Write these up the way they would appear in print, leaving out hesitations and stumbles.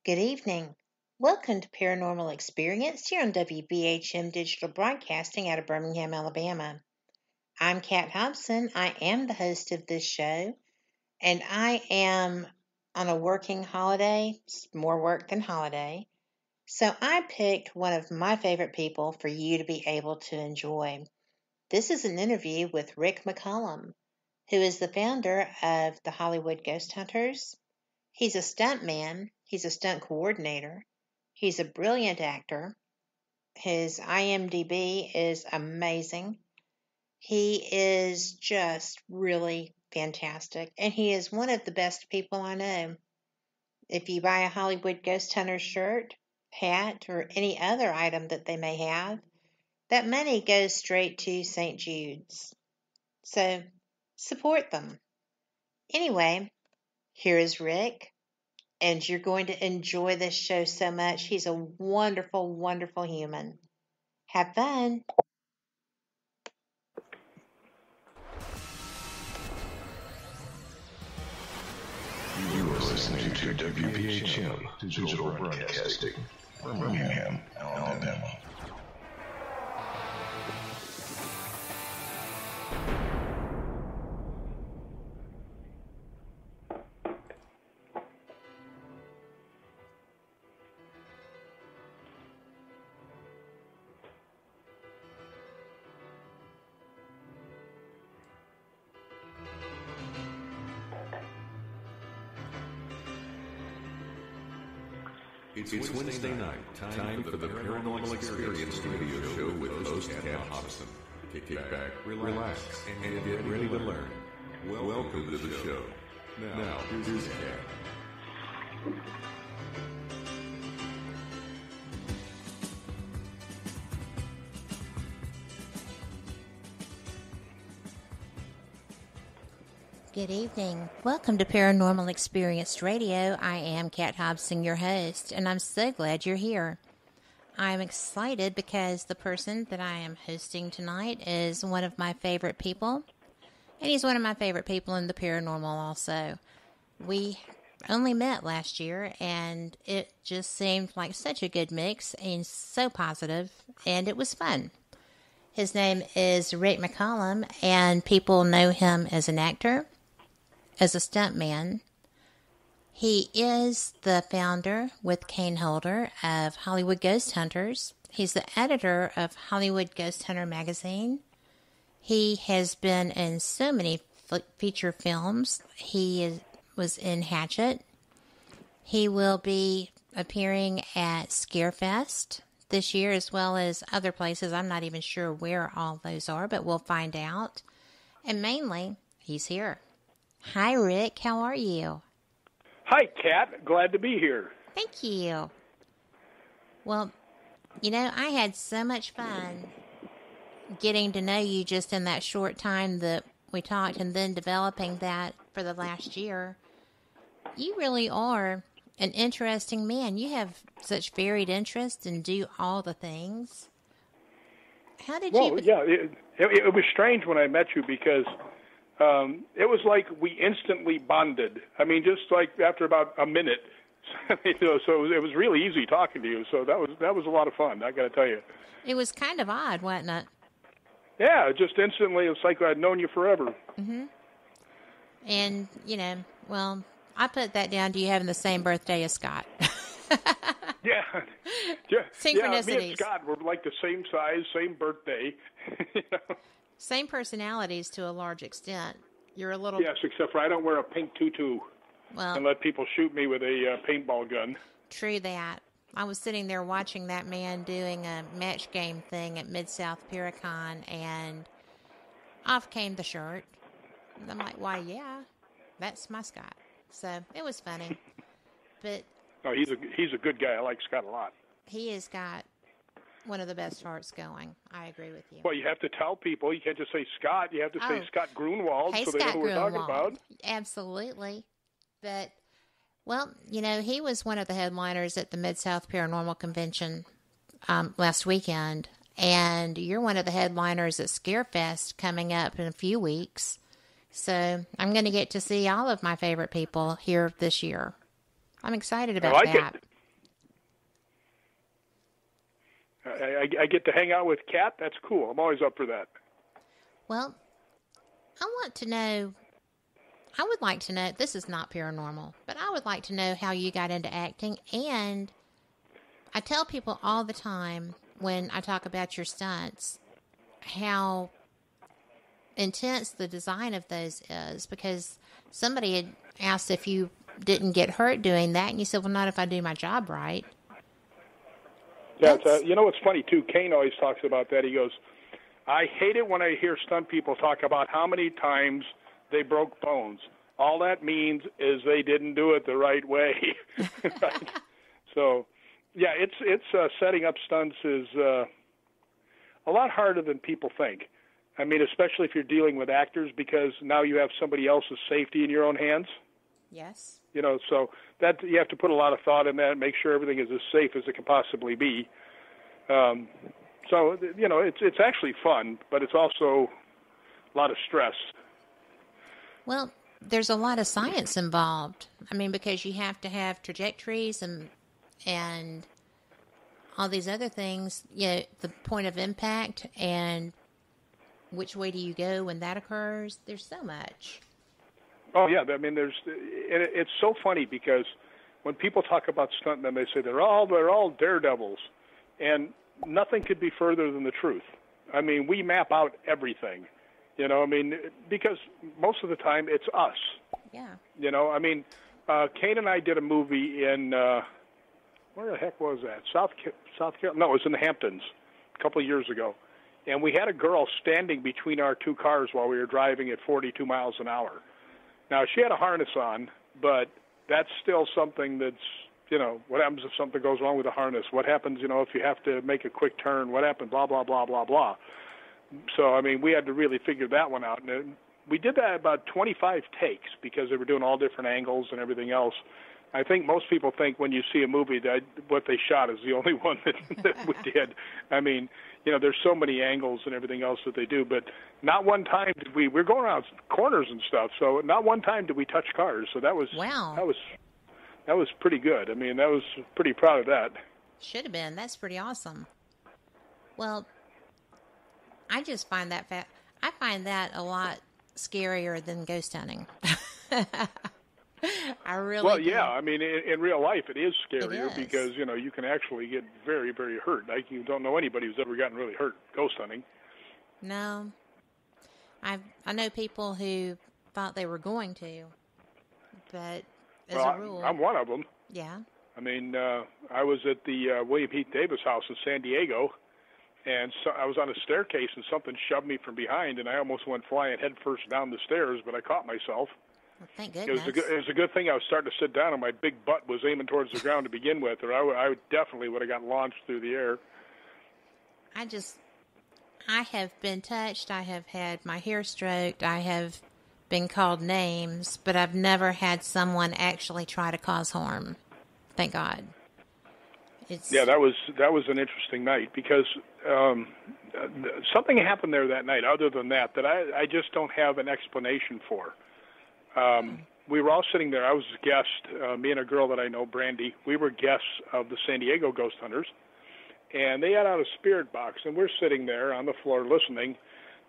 Good evening. Welcome to Paranormal Experience here on WBHM Digital Broadcasting out of Birmingham, Alabama. I'm Kat Hobson. I am the host of this show, and I am on a working holiday. It's more work than holiday. So I picked one of my favorite people for you to be able to enjoy. This is an interview with Rick McCallum, who is the founder of the Hollywood Ghost Hunters. He's a stuntman. He's a stunt coordinator. He's a brilliant actor. His IMDb is amazing. He is just really fantastic. And he is one of the best people I know. If you buy a Hollywood Ghost Hunter shirt, hat, or any other item that they may have, that money goes straight to St. Jude's. So support them. Anyway, here is Rick. And you're going to enjoy this show so much. He's a wonderful, wonderful human. Have fun. You are listening to WBHM Digital Broadcasting, Birmingham, Alabama. It's Wednesday night, time for the Paranormal Experience radio show with host Kat Hobson. Kick back, relax, and get ready to learn. Welcome to the show. Now, here's Kat. Good evening. Welcome to Paranormal Experience Radio. I am Kat Hobson, your host, and I'm so glad you're here. I'm excited because the person that I am hosting tonight is one of my favorite people, and he's one of my favorite people in the paranormal also. We only met last year, and it just seemed like such a good mix and so positive, and it was fun. His name is Rick McCallum, and people know him as an actor, as a stuntman. He is the founder with Kane Holder of Hollywood Ghost Hunters. He's the editor of Hollywood Ghost Hunter magazine. He has been in so many feature films. He was in Hatchet. He will be appearing at Scarefest this year, as well as other places. I'm not even sure where all those are, but we'll find out. And mainly, he's here. Hi, Rick. How are you? Hi, Kat. Glad to be here. Thank you. Well, you know, I had so much fun getting to know you just in that short time that we talked, and then developing that for the last year. You really are an interesting man. You have such varied interests and do all the things. How did you... Well, yeah, it was strange when I met you because... it was like we instantly bonded. I mean, just like after about a minute, so it was really easy talking to you. So that was a lot of fun. I got to tell you. It was kind of odd, wasn't it? Yeah, just instantly. It's like I'd known you forever. Mm-hmm. And well, I put that down to you having the same birthday as Scott. Yeah. Synchronicities. Yeah, me and Scott were like the same size, same birthday. Same personalities to a large extent. You're a little... Yes, except for I don't wear a pink tutu and let people shoot me with a paintball gun. True that. I was sitting there watching that man doing a match game thing at Mid-South Paracon, and off came the shirt. And I'm like, why, yeah, that's my Scott. So it was funny. But oh, he's a good guy. I like Scott a lot. He has got one of the best hearts going. I agree with you. Well, you have to tell people. You can't just say Scott. You have to say Scott Grunwald, hey, so they know who we're talking about. Absolutely. But, well, he was one of the headliners at the Mid-South Paranormal Convention last weekend. And you're one of the headliners at Scarefest coming up in a few weeks. So I'm going to get to see all of my favorite people here this year. I'm excited about that. I get to hang out with Kat. That's cool. I'm always up for that. Well, I would like to know, this is not paranormal, but I would like to know how you got into acting. And I tell people all the time when I talk about your stunts, how intense the design of those is, because somebody had asked if you didn't get hurt doing that, and you said, well, not if I do my job right. Yeah, you know what's funny, too? Kane always talks about that. He goes, I hate it when I hear stunt people talk about how many times they broke bones. All that means is they didn't do it the right way. Right? So, yeah, it's setting up stunts is a lot harder than people think. I mean, especially if you're dealing with actors, because now you have somebody else's safety in your own hands. Yes. You know, so that you have to put a lot of thought in that and make sure everything is as safe as it can possibly be. So, you know, it's actually fun, but it's also a lot of stress. Well, there's a lot of science involved. I mean, because you have to have trajectories and all these other things, you know, the point of impact and which way do you go when that occurs. There's so much. Oh, yeah. I mean, it's so funny because when people talk about stuntmen, they say they're all daredevils. And nothing could be further than the truth. I mean, we map out everything, you know, I mean, because most of the time it's us. Yeah. You know, I mean, Kane and I did a movie in, where the heck was that? South Carolina? No, it was in the Hamptons a couple of years ago. And we had a girl standing between our two cars while we were driving at 42 miles an hour. Now, she had a harness on, but that's still something that's, you know, what happens if something goes wrong with the harness? What happens, you know, if you have to make a quick turn? What happens? Blah, blah, blah, blah, blah. So, I mean, we had to really figure that one out. And we did that about 25 takes because they were doing all different angles and everything else. I think most people think when you see a movie that what they shot is the only one that we did. I mean, you know, there's so many angles and everything else that they do, but not one time did we're going around corners and stuff, so not one time did we touch cars. So that was wow. That was pretty good. I mean, I was pretty proud of that. Should have been. That's pretty awesome. Well, I just find that I find that a lot scarier than ghost hunting. I really well, do. yeah. I mean, in real life, it is scarier It is. because, you know, you can actually get very, very hurt. Like, you don't know anybody who's ever gotten really hurt ghost hunting. No. I know people who thought they were going to, but as a rule. I'm one of them. Yeah. I mean, I was at the William Heath Davis house in San Diego, and so I was on a staircase, and something shoved me from behind, and I almost went flying head first down the stairs, but I caught myself. Well, thank goodness. It was a good thing I was starting to sit down, and my big butt was aiming towards the ground to begin with, or I definitely would have got launched through the air. I have been touched. I have had my hair stroked. I have been called names, but I've never had someone actually try to cause harm. Thank God. Yeah, that was an interesting night because something happened there that night. Other than that I just don't have an explanation for. We were all sitting there. I was a guest, me and a girl that I know, Brandy. We were guests of the San Diego Ghost Hunters, and they had out a spirit box, and we're sitting there on the floor listening.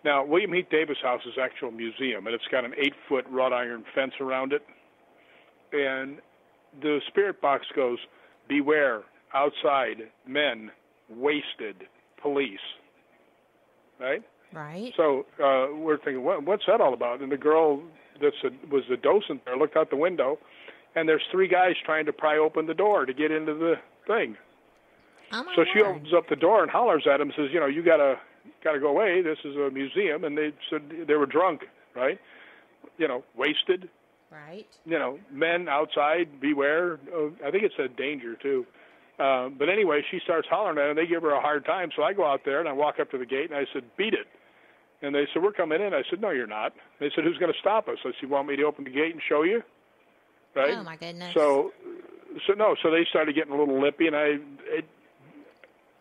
Now, William Heath Davis House is actually a museum, and it's got an 8-foot wrought iron fence around it. And the spirit box goes, "Beware, outside, men, wasted, police." Right? Right. So we're thinking, what's that all about? And the girl that was the docent there looked out the window, and there's 3 guys trying to pry open the door to get into the thing. Oh my So she Lord. opens up the door and hollers at him, says, "You know, you gotta go away. This is a museum." And they said they were drunk, right? You know, wasted. Right. You know, men outside, beware. I think it said danger too. But anyway, she starts hollering at him. They give her a hard time. So I go out there and I walk up to the gate and I said, "Beat it." And they said, "We're coming in." I said, "No, you're not." They said, "Who's going to stop us?" I said, "You want me to open the gate and show you?" Right? Oh my goodness. So they started getting a little lippy, and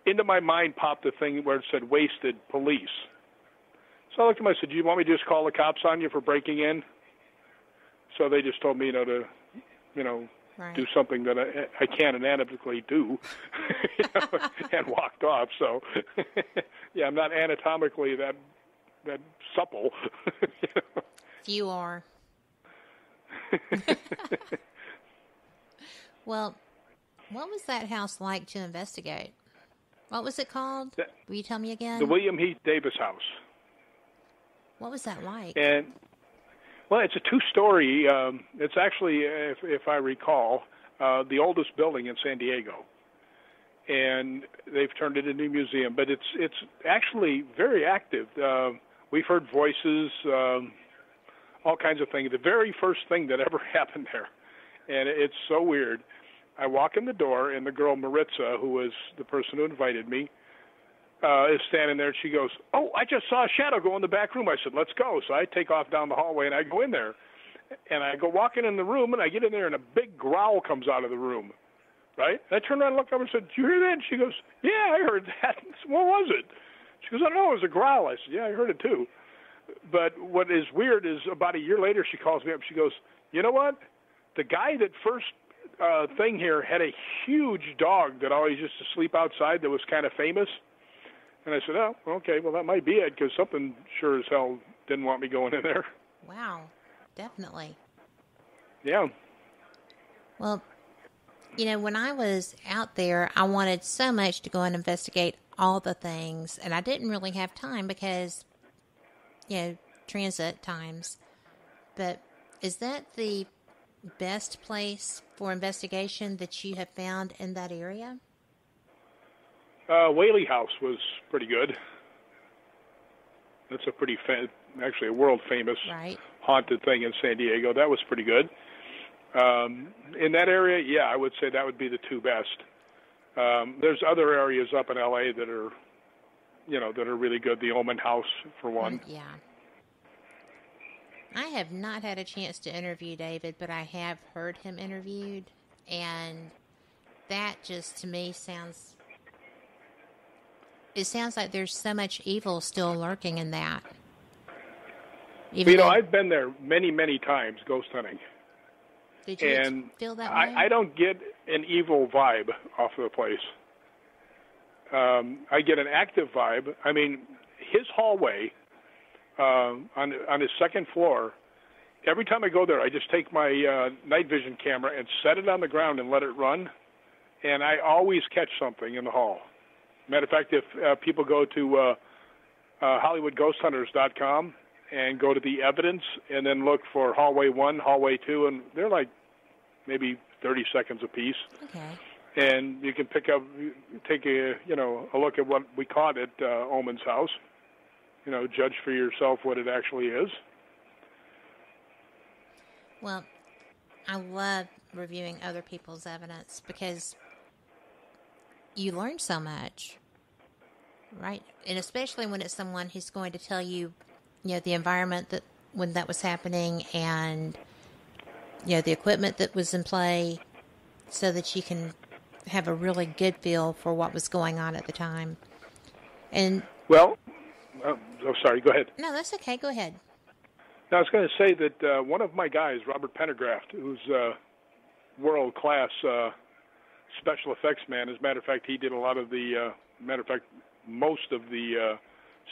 into my mind popped the thing where it said "wasted police." So I looked at them. I said, "Do you want me to just call the cops on you for breaking in?" So they just told me, to, do something that I can't anatomically do, and walked off. So, yeah, I'm not anatomically that supple. You are. Well, what was that house like to investigate? What was it called? Will you tell me again? The William Heath Davis house. What was that like? And well, it's a 2-story. It's actually, if I recall, the oldest building in San Diego, and they've turned it into a museum. But it's actually very active. We've heard voices, all kinds of things. The very first thing that ever happened there, and it's so weird. I walk in the door, and the girl Maritza, who was the person who invited me, is standing there, and she goes, "Oh, I just saw a shadow go in the back room." I said, "Let's go." So I take off down the hallway, and I go in there. And I go walking in the room, and I get in there, and a big growl comes out of the room, right? And I turned around and looked up and said, "Did you hear that?" And she goes, "Yeah, I heard that." I said, "What was it?" She goes, "I don't know, it was a growl." I said, "Yeah, I heard it too." But what is weird is about a year later, she calls me up. She goes, "You know what? The guy that first thing here had a huge dog that always used to sleep outside that was kind of famous." And I said, "Oh, okay, well, that might be it, because something sure as hell didn't want me going in there." Wow, definitely. Yeah. Well, when I was out there, I wanted so much to go and investigate all the things, and I didn't really have time because, transit times. But is that the best place for investigation that you have found in that area? Whaley House was pretty good. That's a pretty actually a world famous haunted thing in San Diego. That was pretty good. In that area, yeah, I would say that would be the 2 best. There's other areas up in LA that are, that are really good. The Omen House, for one. Yeah. I have not had a chance to interview David, but I have heard him interviewed, and that just to me sounds like there's so much evil still lurking in that. I've been there many, many times ghost hunting. Did you feel that way? I don't get an evil vibe off of the place. I get an active vibe. I mean, his hallway on his second floor, every time I go there, I just take my night vision camera and set it on the ground and let it run, and I always catch something in the hall. Matter of fact, if people go to HollywoodGhostHunters.com and go to the evidence and then look for hallway 1, hallway 2, and they're like maybe 30 seconds apiece. Okay. And you can take a look at what we caught at Omen's house. Judge for yourself what it actually is. Well, I love reviewing other people's evidence because you learn so much, right? And especially when it's someone who's going to tell you, the environment that when that was happening and, the equipment that was in play so that you can have a really good feel for what was going on at the time. And well, sorry, go ahead. No, that's okay. Go ahead. Now, I was going to say that one of my guys, Robert Pendergraft, who's world-class special effects man. As a matter of fact, he did a lot of the, most of the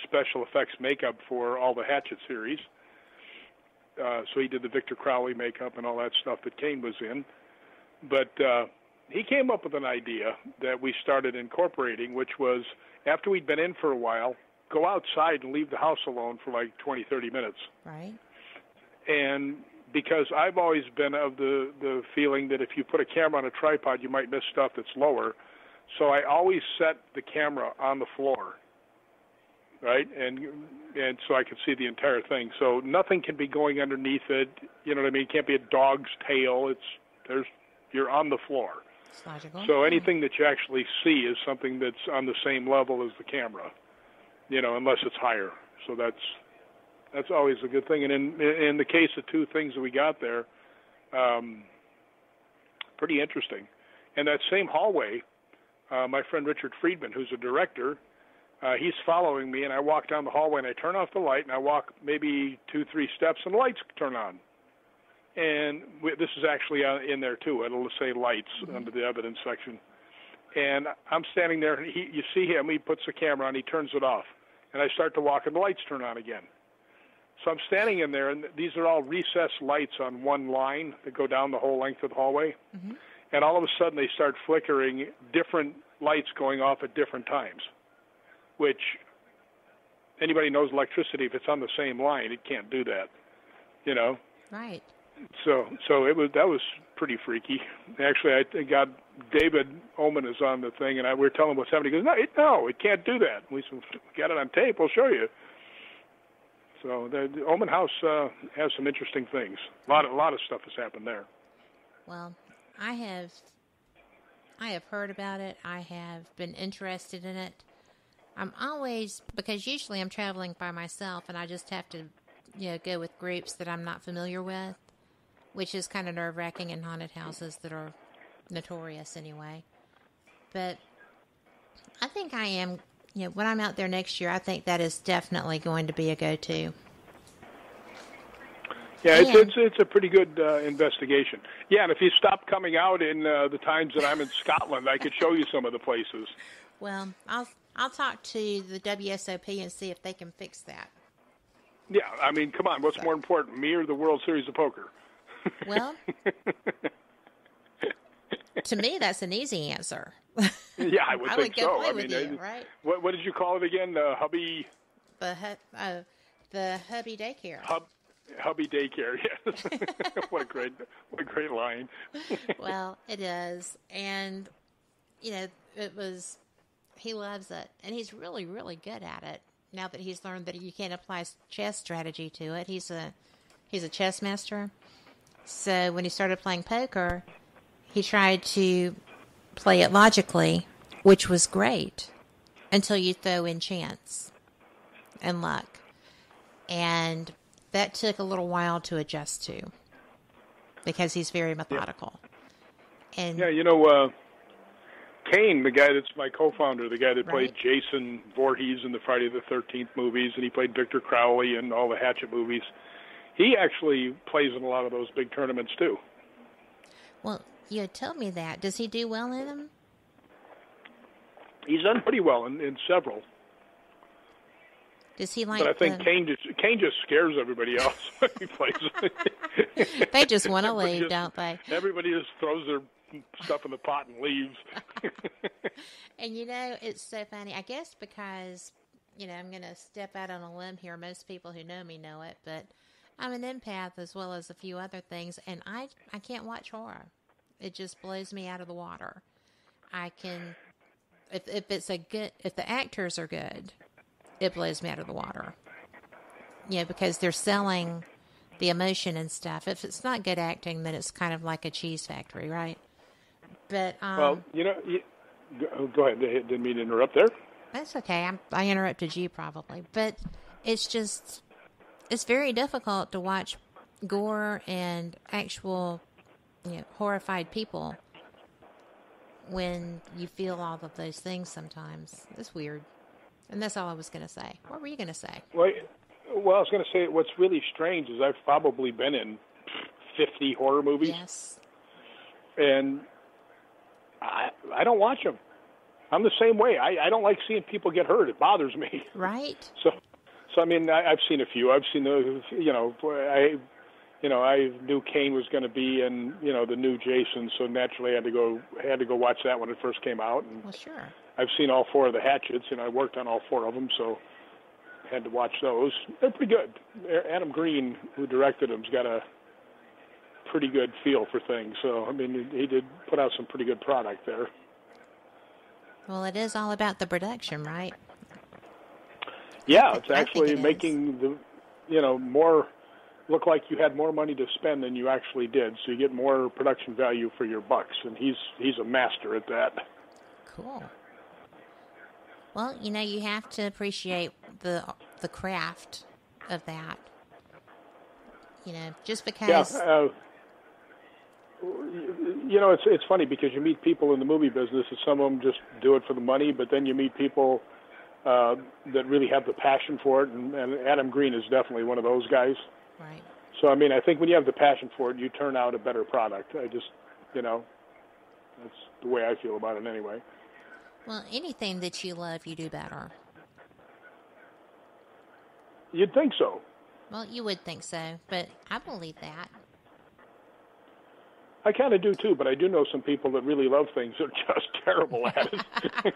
special effects makeup for all the Hatchet series. So he did the Victor Crowley makeup and all that stuff that Kane was in. But he came up with an idea that we started incorporating, which was after we'd been in for a while, go outside and leave the house alone for like 20, 30 minutes. Right. And because I've always been of the feeling that if you put a camera on a tripod, you might miss stuff that's lower. So I always set the camera on the floor, right? And so I can see the entire thing. So nothing can be going underneath it. You know what I mean? It can't be a dog's tail. You're on the floor. It's logical. So anything that you actually see is something that's on the same level as the camera, unless it's higher. So that's always a good thing. And in the case of 2 things that we got there, pretty interesting. And that same hallway, my friend Richard Friedman, who's a director, he's following me, and I walk down the hallway, and I turn off the light, and I walk maybe 2-3 steps, and the lights turn on. and this is actually in there too. It'll say lights under the evidence section. And I'm standing there, and you see him. He puts the camera on. He turns it off, and I start to walk, and the lights turn on again. So I'm standing in there, and these are all recessed lights on one line that go down the whole length of the hallway. Mm-hmm. And all of a sudden, they start flickering, different lights going off at different times, which anybody knows electricity. If it's on the same line, it can't do that, you know. Right. So that was pretty freaky. Actually, I got David Oman is on the thing, and we were telling him what's happening. He goes, no, it can't do that. We said, got it on tape. We'll show you. So the Oman House has some interesting things. A lot of stuff has happened there. Well, I have heard about it. I have been interested in it. I'm always, because usually I'm traveling by myself, and I just have to, go with groups that I'm not familiar with, which is kind of nerve-wracking in haunted houses that are notorious anyway. But I think I am, when I'm out there next year, I think that is definitely going to be a go-to. Yeah, it's a pretty good investigation. Yeah, and if you stop coming out in the times that I'm in Scotland, I could show you some of the places. Well, I'll talk to the WSOP and see if they can fix that. Yeah, I mean, come on, what's more important, me or the World Series of Poker? Well, to me, that's an easy answer. Yeah, I would think so. I mean, you, right? What did you call it again? Hubby? The hubby daycare. Hubby daycare. Yes. What a great line. Well, it is, and he loves it, and he's really, really good at it. Now that he's learned that you can't apply chess strategy to it, he's a chess master. So when he started playing poker, he tried to play it logically, which was great, until you throw in chance and luck. And that took a little while to adjust to, because he's very methodical. Yeah. And Kane, the guy that's my co-founder, the guy that played Right. Jason Voorhees in the Friday the 13th movies, and he played Victor Crowley in all the Hatchet movies, he actually plays in a lot of those big tournaments too. Well, you had told me that. Does he do well in them? He's done pretty well in several. Does he like? But I think Kane just scares everybody else when he plays. They just want to leave, don't they? Everybody just throws their stuff in the pot and leaves. And it's so funny. I guess because, I'm going to step out on a limb here. Most people who know me know it, but I'm an empath as well as a few other things, and I can't watch horror. It just blows me out of the water. I can, if the actors are good, it blows me out of the water. Because they're selling the emotion and stuff. If it's not good acting, then it's kind of like a cheese factory, right? But well, go ahead. Didn't mean to interrupt there. That's okay. I interrupted you probably, but it's very difficult to watch gore and actual, horrified people when you feel all of those things. Sometimes it's weird, and that's all I was going to say. What were you going to say? Well, I was going to say what's really strange is I've probably been in 50 horror movies. Yes. And I don't watch them. I'm the same way. I don't like seeing people get hurt. It bothers me. Right. So I mean, I've seen a few. I've seen I knew Kane was going to be in, the new Jason, so naturally I had to go watch that when it first came out. And well, sure. I've seen all four of the Hatchets, and I worked on all four of them, so I had to watch those. They're pretty good. Adam Green, who directed them, has got a pretty good feel for things. So, I mean, he did put out some pretty good product there. Well, it is all about the production, right? Yeah, it's actually making the, more look like you had more money to spend than you actually did. So you get more production value for your bucks, and he's a master at that. Cool. Well, you have to appreciate the craft of that. Just because. Yeah. It's funny because you meet people in the movie business, and some of them just do it for the money, but then you meet people that really have the passion for it, and Adam Green is definitely one of those guys. Right. So, I mean, I think when you have the passion for it, you turn out a better product. I just, that's the way I feel about it anyway. Well, anything that you love, you do better. You'd think so. Well, you would think so, but I believe that. I kind of do too, but I do know some people that really love things that are just terrible at it.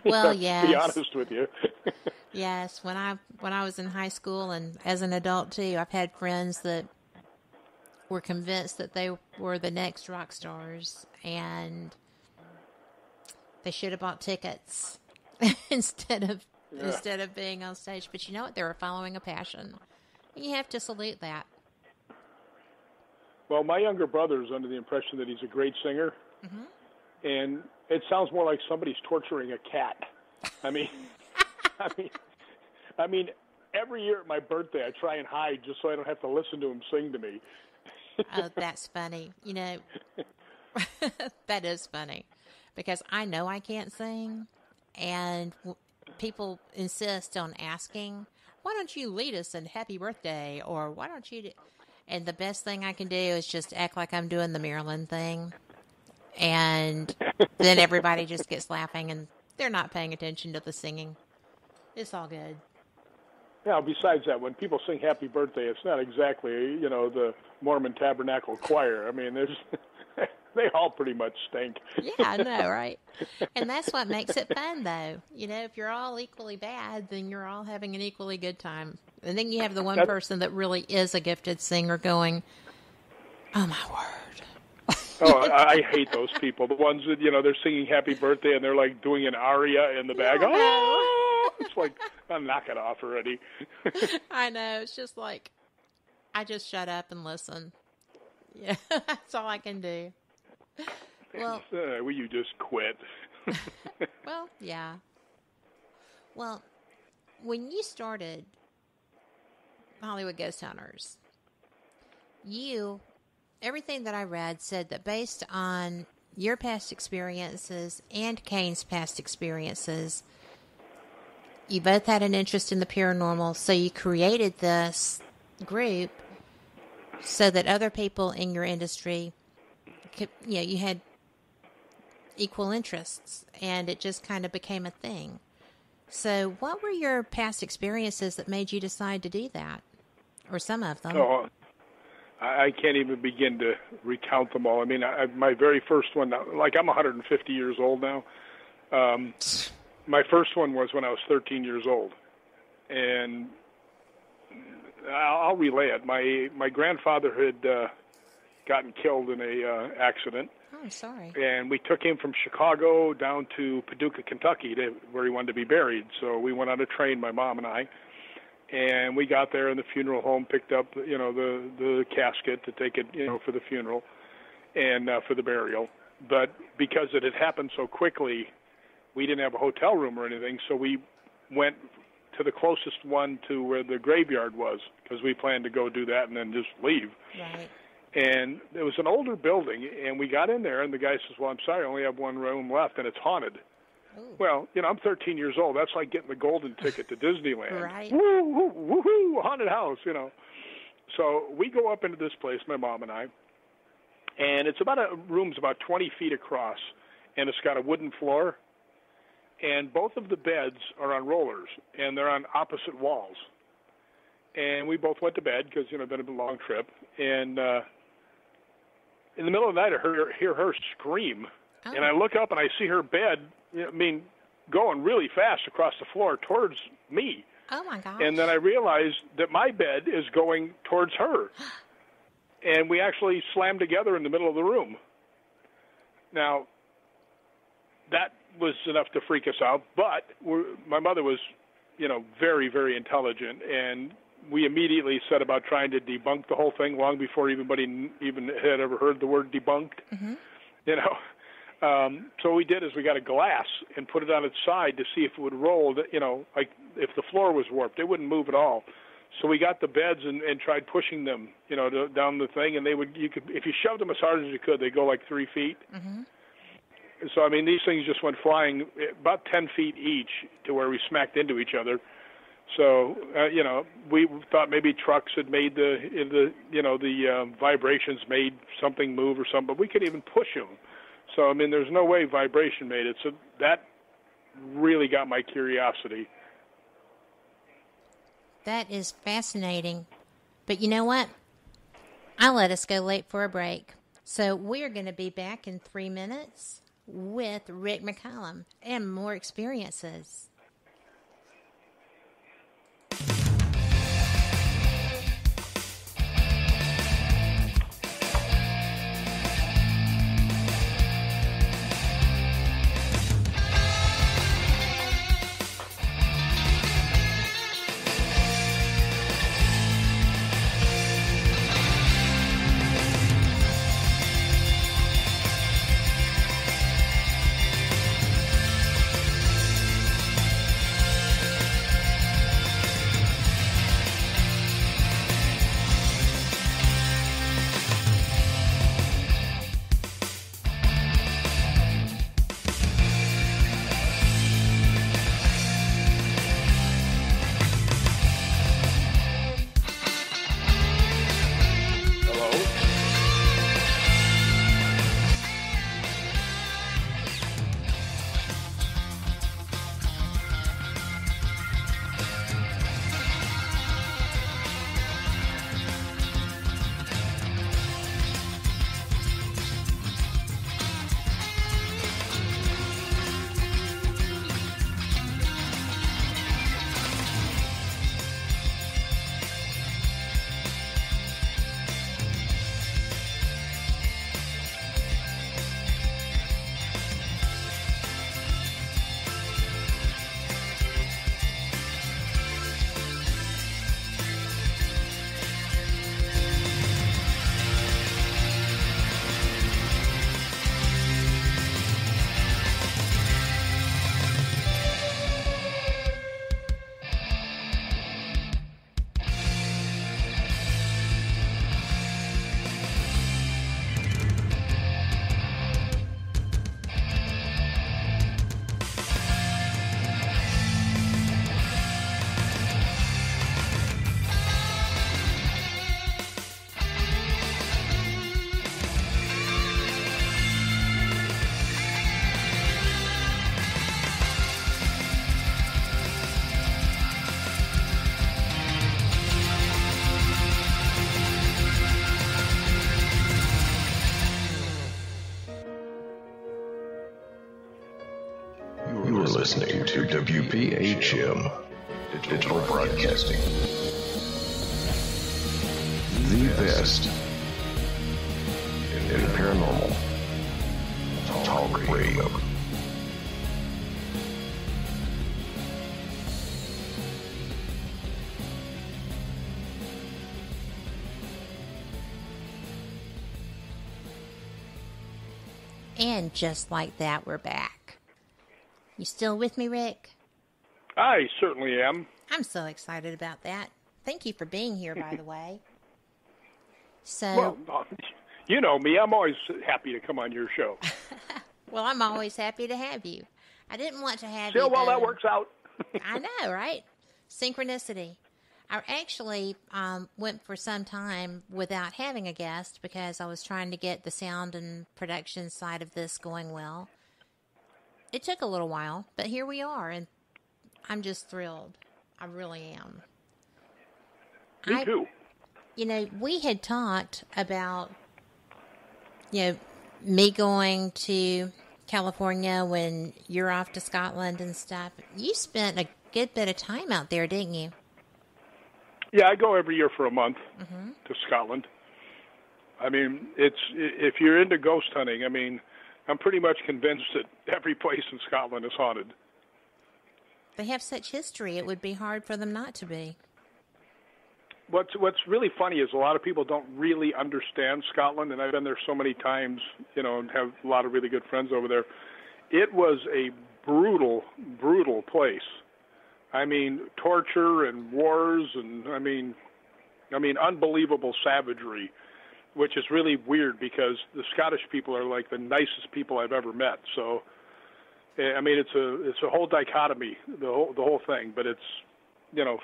Well, yes. To be honest with you. Yes, when I was in high school and as an adult too, I've had friends that were convinced that they were the next rock stars, and they should have bought tickets instead of being on stage. But you know what? They were following a passion. And you have to salute that. Well, my younger brother is under the impression that he's a great singer, and it sounds more like somebody's torturing a cat. I mean, every year at my birthday, I try and hide just so I don't have to listen to him sing to me. Oh, that's funny. That is funny, because I know I can't sing, and people insist on asking, why don't you lead us in Happy Birthday, or why don't you... And the best thing I can do is just act like I'm doing the Marilyn thing. And then everybody just gets laughing, and they're not paying attention to the singing. It's all good. Yeah, besides that, when people sing Happy Birthday, it's not exactly, the Mormon Tabernacle Choir. I mean, they all pretty much stink. Yeah, I know, right? And that's what makes it fun, though. If you're all equally bad, then you're all having an equally good time. And then you have the one person that really is a gifted singer going, oh, my word. Oh, I hate those people. The ones that, they're singing Happy Birthday and they're like doing an aria in the back. Oh, it's like, knock it off already. I know. It's just like, I just shut up and listen. Yeah, that's all I can do. Well, will you just quit? Well, yeah. Well, when you started Hollywood Ghost Hunters, everything that I read said that based on your past experiences and Kane's past experiences, you both had an interest in the paranormal, so you created this group so that other people in your industry could, you had equal interests, and it just kind of became a thing. So what were your past experiences that made you decide to do that? Or some of them? Oh, I can't even begin to recount them all. I mean, my very first one, like I'm 150 years old now. My first one was when I was 13 years old. And I'll relay it. My grandfather had gotten killed in a accident. Oh, I'm sorry. And we took him from Chicago down to Paducah, Kentucky, where he wanted to be buried. So we went on a train, my mom and I. And we got there, and the funeral home picked up, the casket to take it, for the funeral and for the burial. But because it had happened so quickly, we didn't have a hotel room or anything, so we went to the closest one to where the graveyard was, because we planned to go do that and then just leave. Right. And it was an older building, and we got in there, and the guy says, well, I'm sorry, I only have one room left, and it's haunted. Ooh. Well, I'm 13 years old. That's like getting the golden ticket to Disneyland. Right. Woo, woohoo, haunted house, So we go up into this place, my mom and I, and it's room's about 20 feet across, and it's got a wooden floor, and both of the beds are on rollers, and they're on opposite walls. And we both went to bed because, it's been a long trip, and in the middle of the night, I hear her scream, and I look up and I see her bed, going really fast across the floor towards me. Oh, my gosh. And then I realized that my bed is going towards her. And we actually slammed together in the middle of the room. Now, that was enough to freak us out, but my mother was, very, very intelligent, and we immediately set about trying to debunk the whole thing long before anybody even had ever heard the word debunked. Mm-hmm. So what we did is we got a glass and put it on its side to see if it would roll, like if the floor was warped. It wouldn't move at all. So we got the beds and tried pushing them, down the thing, and if you shoved them as hard as you could, they'd go like 3 feet. Mm-hmm. So, these things just went flying about 10 feet each to where we smacked into each other. So, we thought maybe trucks had made the vibrations made something move or something, but we couldn't even push them. So, I mean, there's no way vibration made it. So that really got my curiosity. That is fascinating. But you know what? I'll let us go late for a break. So we're going to be back in 3 minutes with Rick McCallum and more experiences. Listening to WBHM Digital Broadcasting. The best in paranormal talk radio. And just like that, we're back. You still with me, Rick? I certainly am. I'm so excited about that. Thank you for being here, by the way. So, well, you know me. I'm always happy to come on your show. Well, I'm always happy to have you. I didn't want to have Still, you. Well, that works out. I know, right? Synchronicity. I actually went for some time without having a guest because I was trying to get the sound and production side of this going well. It took a little while, but here we are, and I'm just thrilled. I really am. Me too. You know, we had talked about, me going to California when you're off to Scotland and stuff. You spent a good bit of time out there, didn't you? Yeah, I go every year for a month to Scotland. I mean, if you're into ghost hunting, I mean, I'm pretty much convinced that every place in Scotland is haunted. They have such history, it would be hard for them not to be. What's really funny is a lot of people don't really understand Scotland, and I've been there so many times, and have a lot of really good friends over there. It was a brutal, brutal place. I mean, torture and wars, and I mean, unbelievable savagery, which is really weird because the Scottish people are like the nicest people I've ever met. So, I mean, it's a whole dichotomy, the whole thing. But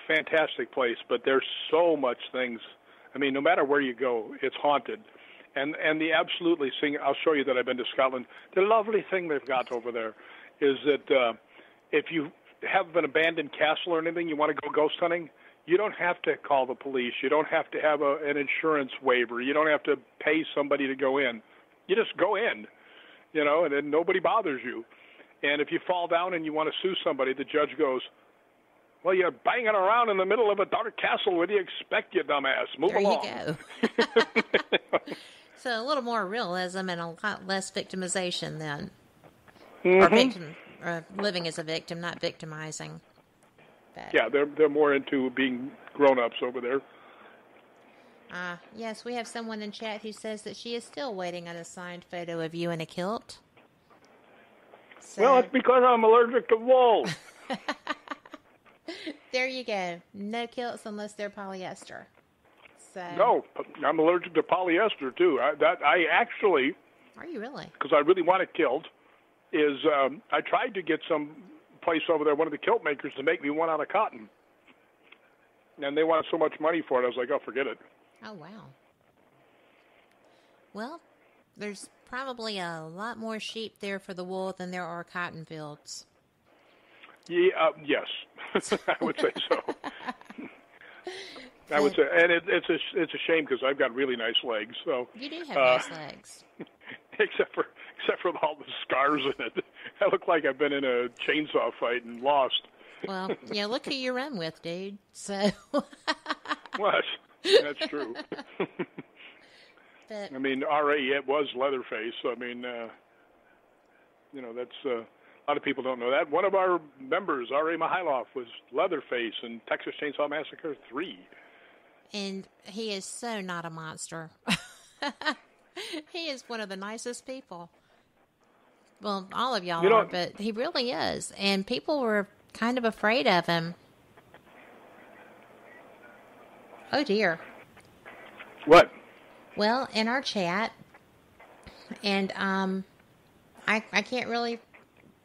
fantastic place, but there's so much things. I mean, no matter where you go, it's haunted. And the absolutely thing, I'll show you that I've been to Scotland. The lovely thing they've got over there is that if you have an abandoned castle or anything, you want to go ghost hunting, you don't have to call the police. You don't have to have an insurance waiver. You don't have to pay somebody to go in. You just go in, and then nobody bothers you. And if you fall down and you want to sue somebody, the judge goes, well, you're banging around in the middle of a dark castle. What do you expect, you dumbass? Move along. There you go. So a little more realism and a lot less victimization then. Mm-hmm. Or living as a victim, not victimizing. But, yeah, they're more into being grown-ups over there. Yes, we have someone in chat who says that she is still waiting on a signed photo of you in a kilt. So, well, it's because I'm allergic to wool. There you go. No kilts unless they're polyester. So. No, I'm allergic to polyester too. I actually. Are you really? Because I really want a kilt. I tried to get some place over there, one of the kilt makers, to make me one out of cotton, and they wanted so much money for it. I was like, oh, forget it. Oh wow. Well, there's probably a lot more sheep there for the wool than there are cotton fields. Yeah. Yes, I would say so. I would say, and it's a shame because I've got really nice legs. So you do have nice legs, except for all the scars in it. I look like I've been in a chainsaw fight and lost. Well, yeah, look who you run with, dude. So. What? That's true. But, I mean, R.A. it was Leatherface. So, I mean, that's a lot of people don't know that. One of our members, R.A. Mihailoff, was Leatherface in Texas Chainsaw Massacre 3. And he is so not a monster. He is one of the nicest people. Well, all of y'all are, but he really is. And people were kind of afraid of him. Oh, dear. What? Well, in our chat, and I can't really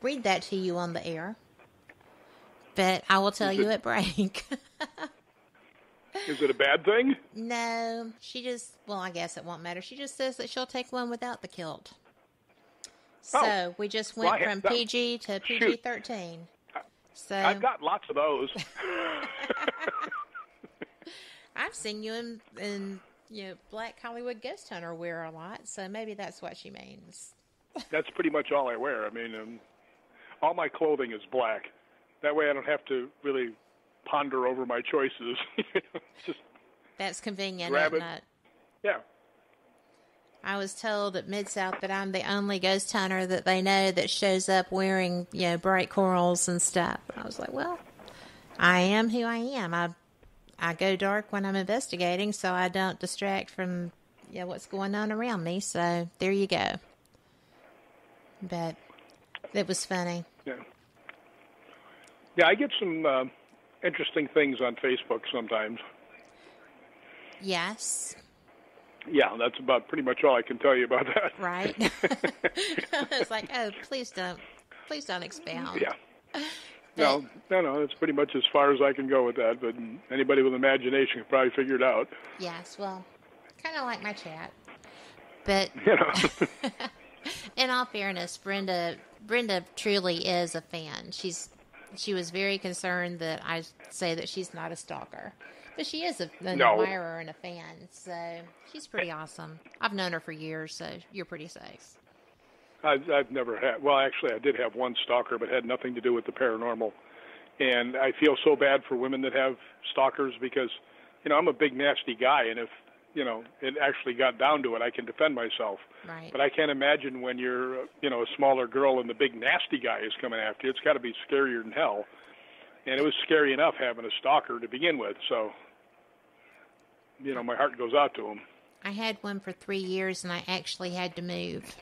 read that to you on the air, but I will tell you at break. Is it a bad thing? No, I guess it won't matter. She just says that she'll take one without the kilt. So we just went from PG to PG-13. So I've got lots of those. I've seen you in Black Hollywood Ghost Hunter wear a lot, so maybe that's what she means. That's pretty much all I wear. I mean, all my clothing is black. That way I don't have to really ponder over my choices. That's convenient, isn't it? Yeah. I was told at Mid-South that I'm the only ghost hunter that they know that shows up wearing, bright corals and stuff. I was like, well, I am who I am. I go dark when I'm investigating, so I don't distract from what's going on around me. So there you go. But it was funny. Yeah. Yeah, I get some interesting things on Facebook sometimes. Yes. Yeah, that's about pretty much all I can tell you about that. Right. It's like, oh, please don't expound. Yeah. No, that's pretty much as far as I can go with that, but anybody with imagination can probably figure it out. Yes, well, kind of like my chat. But in all fairness, Brenda truly is a fan. She was very concerned that I say that she's not a stalker. But she is an admirer and a fan, so she's pretty awesome. I've known her for years, so you're pretty safe. I've never had. Well, actually, I did have one stalker, but it had nothing to do with the paranormal. And I feel so bad for women that have stalkers because, I'm a big nasty guy, and if it actually got down to it, I can defend myself. Right. But I can't imagine when you're a smaller girl and the big nasty guy is coming after you. It's got to be scarier than hell. And it was scary enough having a stalker to begin with, so my heart goes out to him. I had one for 3 years, and I actually had to move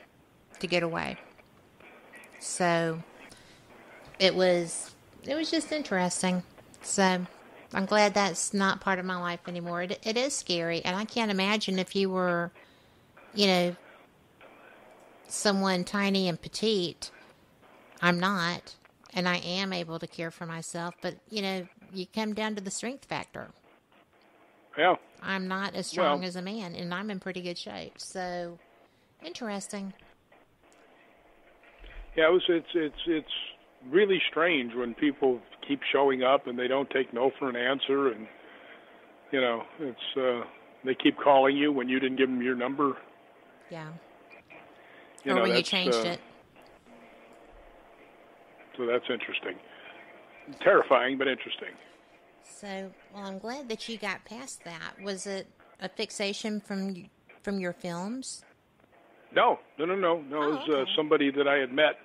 to get away. So it was just interesting. So I'm glad that's not part of my life anymore. It is scary, and I can't imagine if you were, someone tiny and petite. I'm not, and I am able to care for myself. But, you come down to the strength factor. Yeah. I'm not as strong as a man, and I'm in pretty good shape. So, interesting. Yeah, it's really strange when people keep showing up and they don't take no for an answer, and it's they keep calling you when you didn't give them your number. Yeah. Or when you changed it. So that's interesting. Terrifying, but interesting. So, well, I'm glad that you got past that. Was it a fixation from your films? No. It was somebody that I had met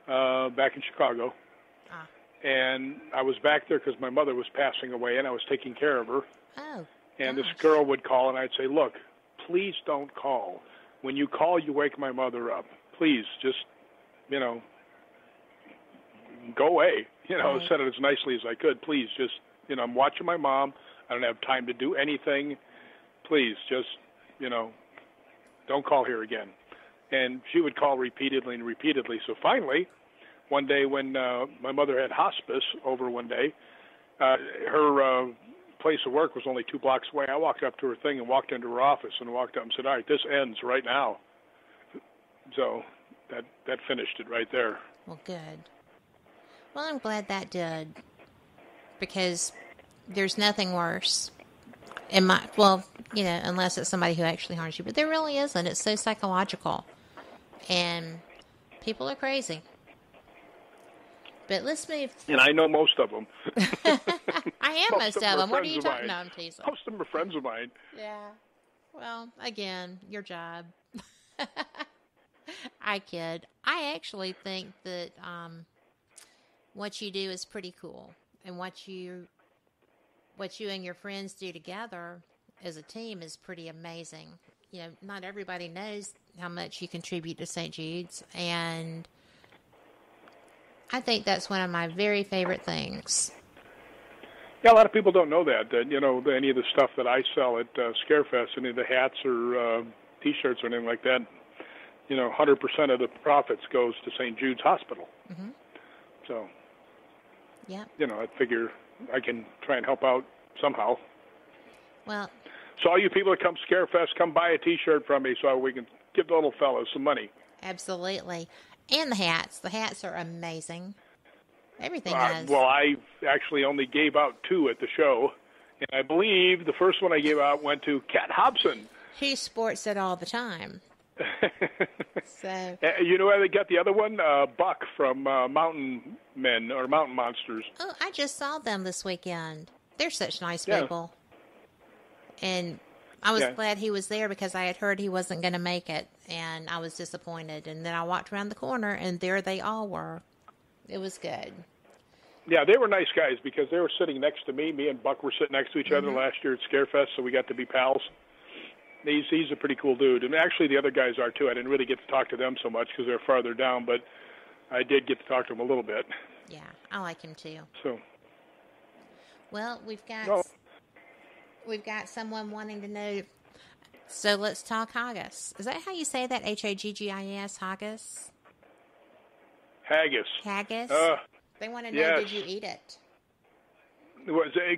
back in Chicago. Ah. And I was back there because my mother was passing away, and I was taking care of her. Oh, and this girl would call, and I'd say, look, please don't call. When you call, you wake my mother up. Please, just, go away. I said it as nicely as I could. Please, just, I'm watching my mom. I don't have time to do anything. Please, just, don't call here again. And she would call repeatedly and repeatedly. So finally, one day when my mother had hospice over one day, her place of work was only 2 blocks away. I walked up to her thing and walked into her office and walked up and said, all right, this ends right now. So that finished it right there. Well, good. Well, I'm glad that did, because there's nothing worse. Unless it's somebody who actually harms you, but there really isn't. It's so psychological, and people are crazy. But let's move. And I know most of them. I am most of them. What are you talking about? I'm teasing. Most of them are friends of mine. Yeah. Well, again, your job. I kid. I actually think that what you do is pretty cool, and what you and your friends do together as a team is pretty amazing. Not everybody knows how much you contribute to St. Jude's, and I think that's one of my very favorite things. Yeah, a lot of people don't know that any of the stuff that I sell at Scarefest, any of the hats or T-shirts or anything like that, 100% of the profits goes to St. Jude's Hospital. Mm-hmm. So, yeah, I figure I can try and help out somehow. Well, so all you people that come Scarefest, come buy a T-shirt from me so we can give the little fellows some money. Absolutely. And the hats. The hats are amazing. Everything is. Well, I actually only gave out 2 at the show, and I believe the first one I gave out went to Cat Hobson. He sports it all the time. So, you know where they got the other one? Buck from Mountain Men or Mountain Monsters. Oh, I just saw them this weekend. They're such nice people. And I was glad he was there, because I had heard he wasn't going to make it, and I was disappointed. And then I walked around the corner, and there they all were. It was good. Yeah, they were nice guys, because they were sitting next to me. Me and Buck were sitting next to each other last year at Scarefest, so we got to be pals. He's a pretty cool dude. And actually the other guys are, too. I didn't really get to talk to them so much because they're farther down, but I did get to talk to them a little bit. Yeah, I like him, too. So, well, we've got someone wanting to know. So let's talk haggis. Is that how you say that? Haggis? Haggis? Haggis. Haggis? They want to know, yes. Did you eat it?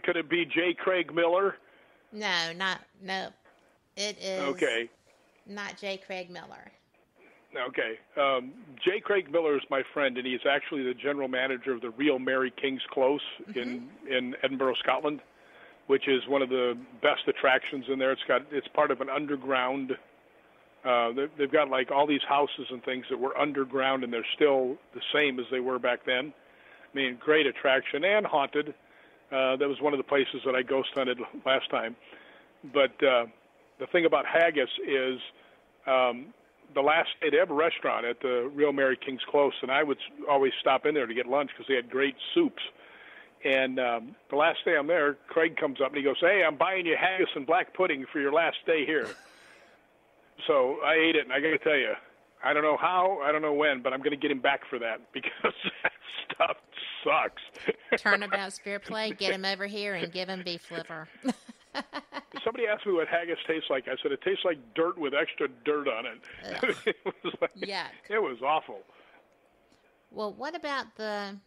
Could it be J. Craig Miller? No. It is not J. Craig Miller. Okay. J. Craig Miller is my friend, and he's actually the general manager of the Real Mary King's Close in Edinburgh, Scotland, which is one of the best attractions in there. It's part of an underground. They've got like all these houses and things that were underground, and they're still the same as they were back then. I mean, great attraction and haunted. That was one of the places that I ghost hunted last time. But the thing about haggis is the last day they have a restaurant at the Real Mary King's Close, and I would always stop in there to get lunch because they had great soups. And the last day I'm there, Craig comes up and he goes, "Hey, I'm buying you haggis and black pudding for your last day here." So I ate it, and I got to tell you, I don't know how, I don't know when, but I'm going to get him back for that because that stuff sucks. Turnabout's fair play. Get him over here and give him beef liver. Somebody asked me what haggis tastes like. I said it tastes like dirt with extra dirt on it. It was like, yuck. It was awful. Well, what about the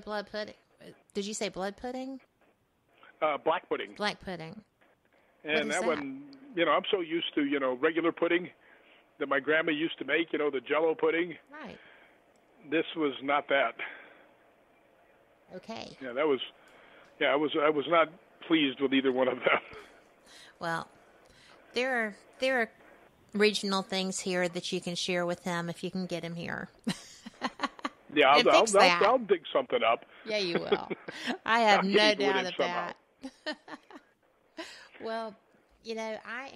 blood pudding? Did you say blood pudding? Black pudding. Black pudding. And that one, I'm so used to, regular pudding that my grandma used to make, the Jell-O pudding. Right. This was not that. Okay. Yeah, I was not pleased with either one of them. Well, there are regional things here that you can share with him if you can get him here. Yeah, I'll dig something up. Yeah, you will. I have no doubt of that. Well, I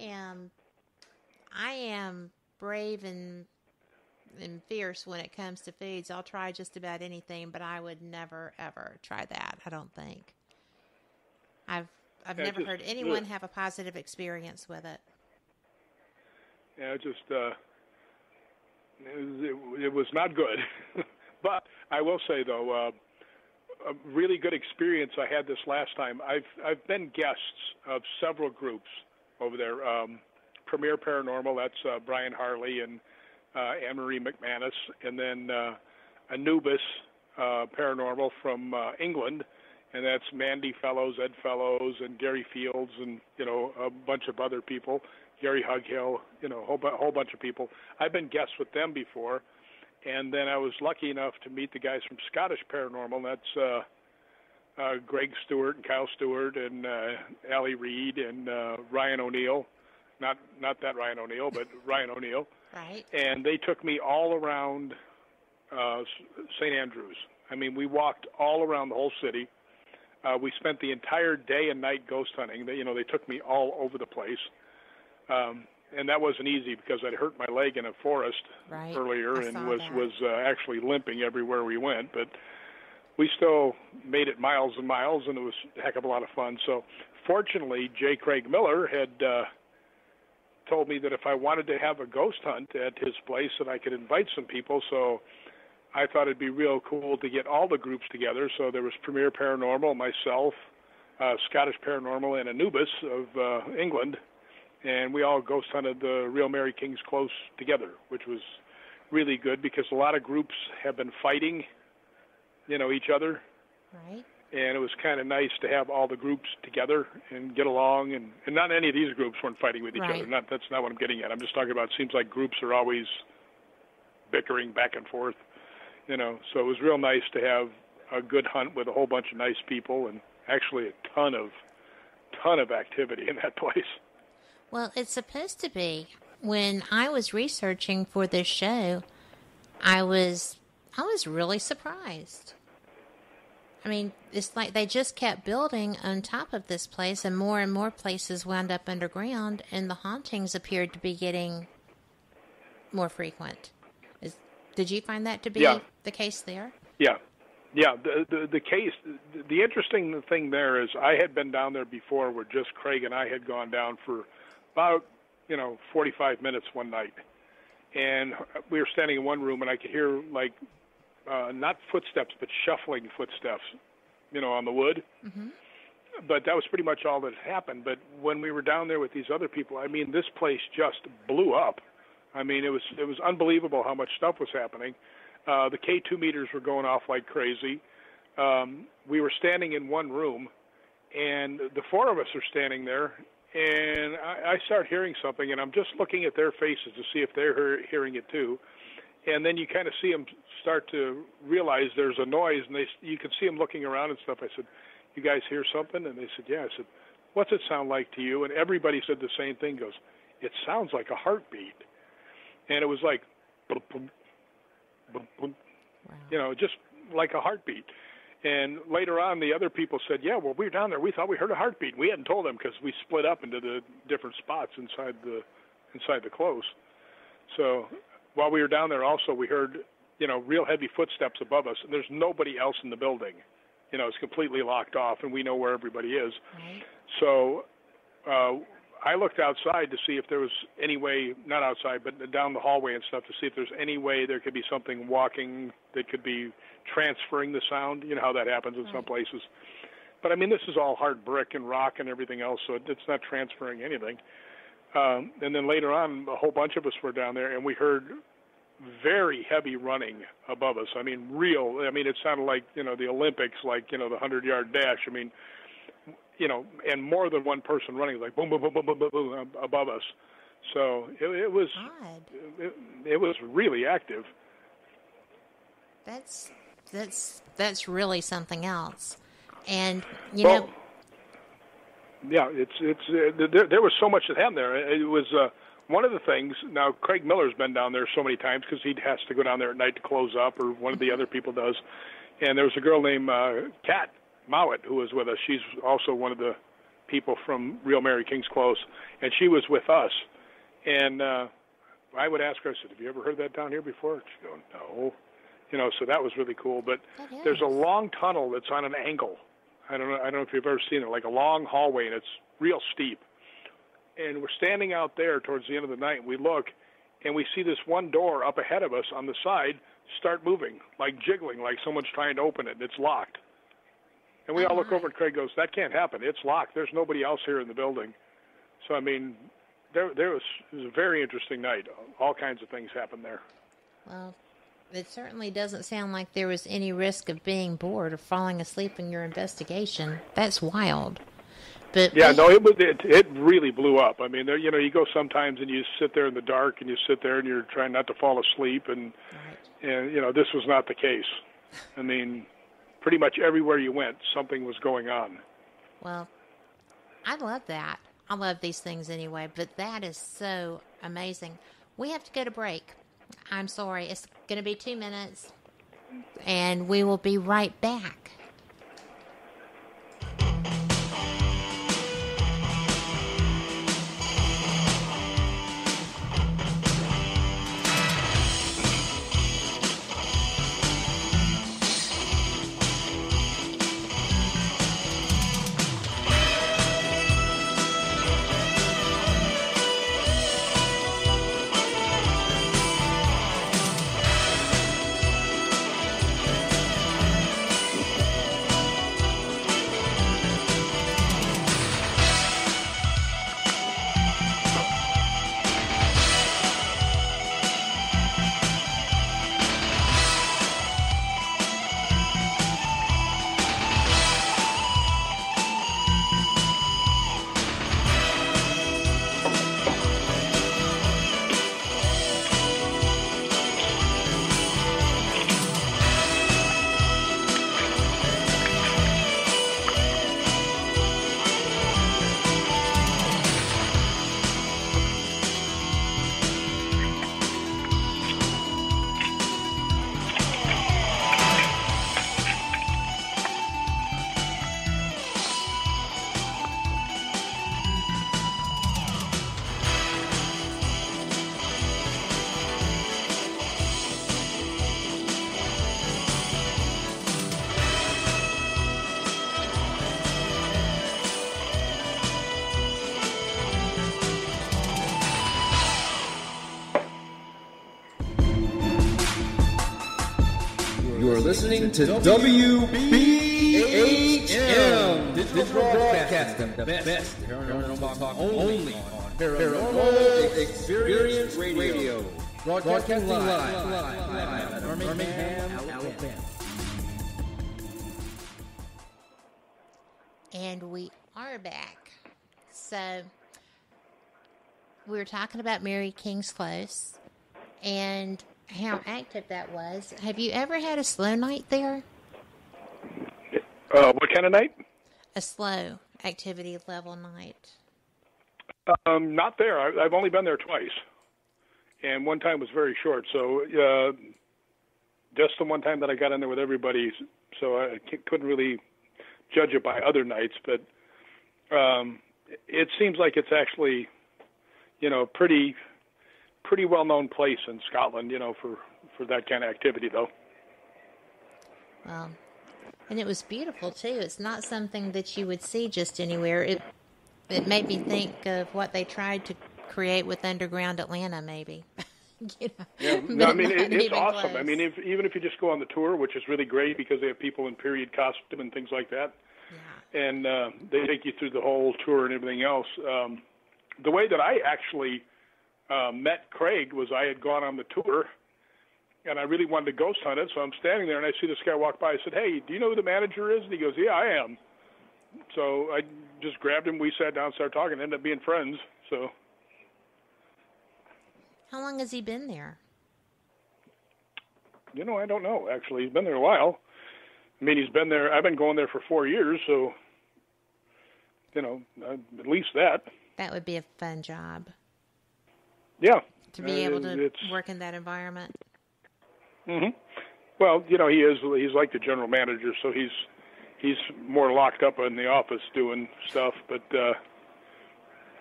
am brave and fierce when it comes to foods. I'll try just about anything, but I would never ever try that. I don't think. I've never heard anyone have a positive experience with it. Yeah, it was not good. But I will say though, a really good experience I had this last time. I've been guests of several groups over there. Premier Paranormal, that's Brian Harley and Anne-Marie McManus, and then Anubis Paranormal from England, and that's Mandy Fellows, Ed Fellows, and Gary Fields, and a bunch of other people, Gary Hughill, a whole bunch of people. I've been guests with them before, and then I was lucky enough to meet the guys from Scottish Paranormal. And that's Greg Stewart and Kyle Stewart and Allie Reed and Ryan O'Neill. Not that Ryan O'Neill, but Ryan O'Neill. Right. And they took me all around St. Andrews. I mean, we walked all around the whole city. We spent the entire day and night ghost hunting. They took me all over the place. And that wasn't easy because I'd hurt my leg in a forest earlier and was actually limping everywhere we went. But we still made it miles and miles, and it was a heck of a lot of fun. So fortunately, J. Craig Miller had told me that if I wanted to have a ghost hunt at his place, that I could invite some people. So I thought it'd be real cool to get all the groups together. So there was Premier Paranormal, myself, Scottish Paranormal, and Anubis of England. And we all ghost hunted the real Mary King's Close together, which was really good because a lot of groups have been fighting, each other. Right. And it was kind of nice to have all the groups together and get along. And not any of these groups weren't fighting with each other. That's not what I'm getting at. I'm just talking about it seems like groups are always bickering back and forth, So it was real nice to have a good hunt with a whole bunch of nice people and actually a ton of activity in that place. Well, it's supposed to be. When I was researching for this show, I was really surprised. I mean, it's like they just kept building on top of this place, and more places wound up underground, and the hauntings appeared to be getting more frequent. Did you find that to be the case there? Yeah. Yeah, the case, the interesting thing there is I had been down there before where just Craig and I had gone down for about, 45 minutes one night. And we were standing in one room, and I could hear, not footsteps, but shuffling footsteps, on the wood. Mm-hmm. But that was pretty much all that happened. But when we were down there with these other people, I mean, this place just blew up. I mean, it was unbelievable how much stuff was happening. The K2 meters were going off like crazy. We were standing in one room, and the four of us are standing there, and I start hearing something, and I'm just looking at their faces to see if they're hearing it too. And then you kind of see them start to realize there's a noise, and you can see them looking around and stuff. I said, "You guys hear something?" And they said, "Yeah." I said, "What's it sound like to you?" And everybody said the same thing. Goes, "It sounds like a heartbeat." And it was like, boom, boom, boom, boom. Wow. Just like a heartbeat. And later on, the other people said, "Yeah, well, we were down there. We thought we heard a heartbeat." We hadn't told them because we split up into the different spots inside the close. So while we were down there, also we heard, real heavy footsteps above us, and there's nobody else in the building. It's completely locked off, and we know where everybody is. Right. So I looked outside to see if there was any way, not outside, but down the hallway and stuff, to see if there's any way there could be something walking that could be transferring the sound. You know how that happens in some places. But, I mean, this is all hard brick and rock and everything else, so it's not transferring anything. And then later on, a whole bunch of us were down there, and we heard very heavy running above us. I mean, it sounded like, the Olympics, like, the 100-yard dash. I mean, and more than one person running, like boom, boom, boom, boom, boom, boom, boom above us. So it was it was really active. That's really something else. And yeah, there was so much that happened there. It was one of the things. Now Craig Miller's been down there so many times because he has to go down there at night to close up, or one of the other people does. And there was a girl named Kat Mowat who was with us. She's also one of the people from Real Mary King's Close, and she was with us. And I would ask her, I said, "Have you ever heard that down here before?" She'd go, "No." So that was really cool. But there's a long tunnel that's on an angle. I don't know if you've ever seen it, like a long hallway, and it's real steep. And we're standing out there towards the end of the night, and we look, and we see this one door up ahead of us on the side start moving, like jiggling, like someone's trying to open it, and it's locked. And we all look over, and Craig goes, "That can't happen. It's locked. There's nobody else here in the building." So, I mean, it was a very interesting night. All kinds of things happened there. Well, it certainly doesn't sound like there was any risk of being bored or falling asleep in your investigation. That's wild. But yeah, no, it really blew up. I mean, you go sometimes and you sit there in the dark and you sit there and you're trying not to fall asleep, and this was not the case. I mean, pretty much everywhere you went, something was going on. Well, I love that. I love these things anyway, but that is so amazing. We have to go to break. I'm sorry. It's going to be 2 minutes, and we will be right back. You're listening to WBHM Digital Broadcasting, the best paranormal talk only on Paranormal Experience Radio. Broadcasting live at Birmingham, Alabama. And we are back. So, we were talking about Mary King's Close and how active that was. Have you ever had a slow night there? What kind of night? A slow activity level night. Not there. I've only been there twice, and one time was very short. So just the one time that I got in there with everybody, so I couldn't really judge it by other nights. But it seems like it's actually, pretty well-known place in Scotland, for that kind of activity, though. Well, and it was beautiful, too. It's not something that you would see just anywhere. It made me think of what they tried to create with Underground Atlanta, maybe. Yeah, no, I mean, it's awesome. Close. I mean, even if you just go on the tour, which is really great because they have people in period costume and things like that, and they take you through the whole tour and everything else. The way that I actually met Craig was I had gone on the tour, and I really wanted to ghost hunt it, so I'm standing there, and I see this guy walk by. I said, "Hey, do you know who the manager is?" And he goes, "Yeah, I am." So I just grabbed him. We sat down, started talking, ended up being friends. So. How long has he been there? I don't know, actually. He's been there a while. I mean, he's been there. I've been going there for 4 years, so, at least that. That would be a fun job. Yeah. To be able to work in that environment. Mm-hmm. Well, he's like the general manager, so he's more locked up in the office doing stuff, but,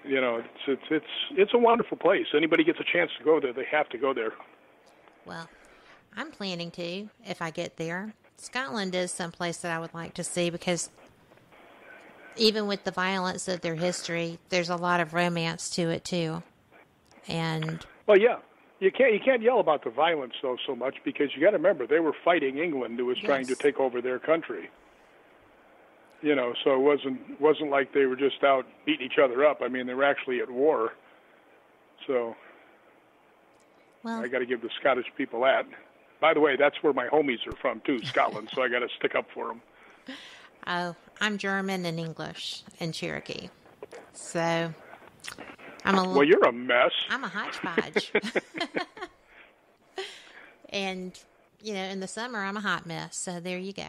it's a wonderful place. Anybody gets a chance to go there, they have to go there. Well, I'm planning to, if I get there. Scotland is someplace that I would like to see because even with the violence of their history, there's a lot of romance to it too. And well, yeah, you can't yell about the violence though so much because you got to remember they were fighting England who was trying to take over their country. So it wasn't like they were just out beating each other up. I mean, they were actually at war. So I got to give the Scottish people that. By the way, that's where my homies are from, too, Scotland, so I got to stick up for them. Oh, I'm German and English and Cherokee. So well, you're a mess. I'm a hodgepodge. And, in the summer, I'm a hot mess, so there you go.